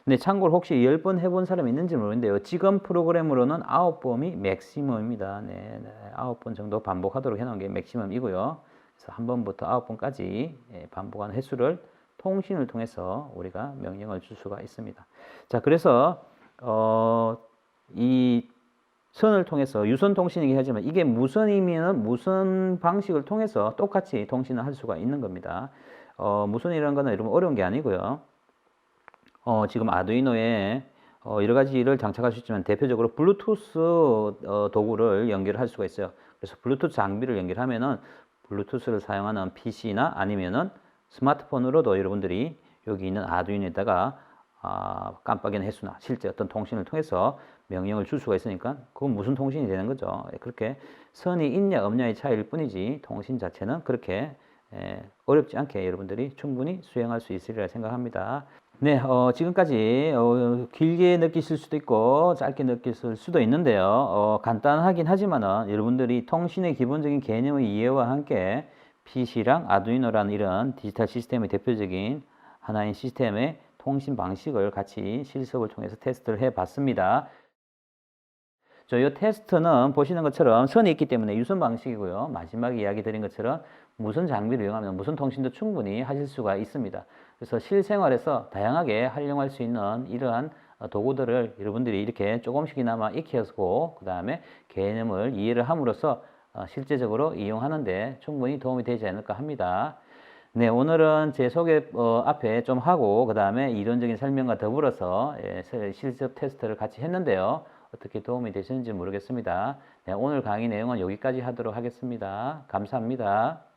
네, 참고로 혹시 10번 해본 사람 있는지 모르겠는데요. 지금 프로그램으로는 9번이 맥시멈입니다. 네, 9번 정도 반복하도록 해놓은 게 맥시멈이고요. 그래서 한 번부터 9번까지 반복하는 횟수를 통신을 통해서 우리가 명령을 줄 수가 있습니다. 자, 그래서 이 선을 통해서 유선 통신이긴 하지만 이게 무선이면 무선 방식을 통해서 똑같이 통신을 할 수가 있는 겁니다. 무선이라는 거는 여러분 어려운 게 아니고요. 지금 아두이노에 여러 가지를 장착할 수 있지만 대표적으로 블루투스 도구를 연결할 수가 있어요. 그래서 블루투스 장비를 연결하면은 블루투스를 사용하는 PC나 아니면은 스마트폰으로도 여러분들이 여기 있는 아두이노에다가 깜빡이는 횟수나 실제 어떤 통신을 통해서 명령을 줄 수가 있으니까 그건 무슨 통신이 되는 거죠. 그렇게 선이 있냐 없냐의 차이일 뿐이지 통신 자체는 그렇게 어렵지 않게 여러분들이 충분히 수행할 수 있으리라 생각합니다. 네, 지금까지 길게 느끼실 수도 있고 짧게 느끼실 수도 있는데요. 간단하긴 하지만은 여러분들이 통신의 기본적인 개념의 이해와 함께 PC랑 아두이노라는 이런 디지털 시스템의 대표적인 하나인 시스템의 통신 방식을 같이 실습을 통해서 테스트를 해 봤습니다. 이 테스트는 보시는 것처럼 선이 있기 때문에 유선 방식이고요. 마지막에 이야기 드린 것처럼 무선 장비를 이용하면 무선 통신도 충분히 하실 수가 있습니다. 그래서 실생활에서 다양하게 활용할 수 있는 이러한 도구들을 여러분들이 이렇게 조금씩이나마 익혀서 그 다음에 개념을 이해를 함으로써 실제적으로 이용하는데 충분히 도움이 되지 않을까 합니다. 네, 오늘은 제 소개 앞에 좀 하고 그 다음에 이론적인 설명과 더불어서 실습 테스트를 같이 했는데요. 어떻게 도움이 되셨는지 모르겠습니다. 네, 오늘 강의 내용은 여기까지 하도록 하겠습니다. 감사합니다.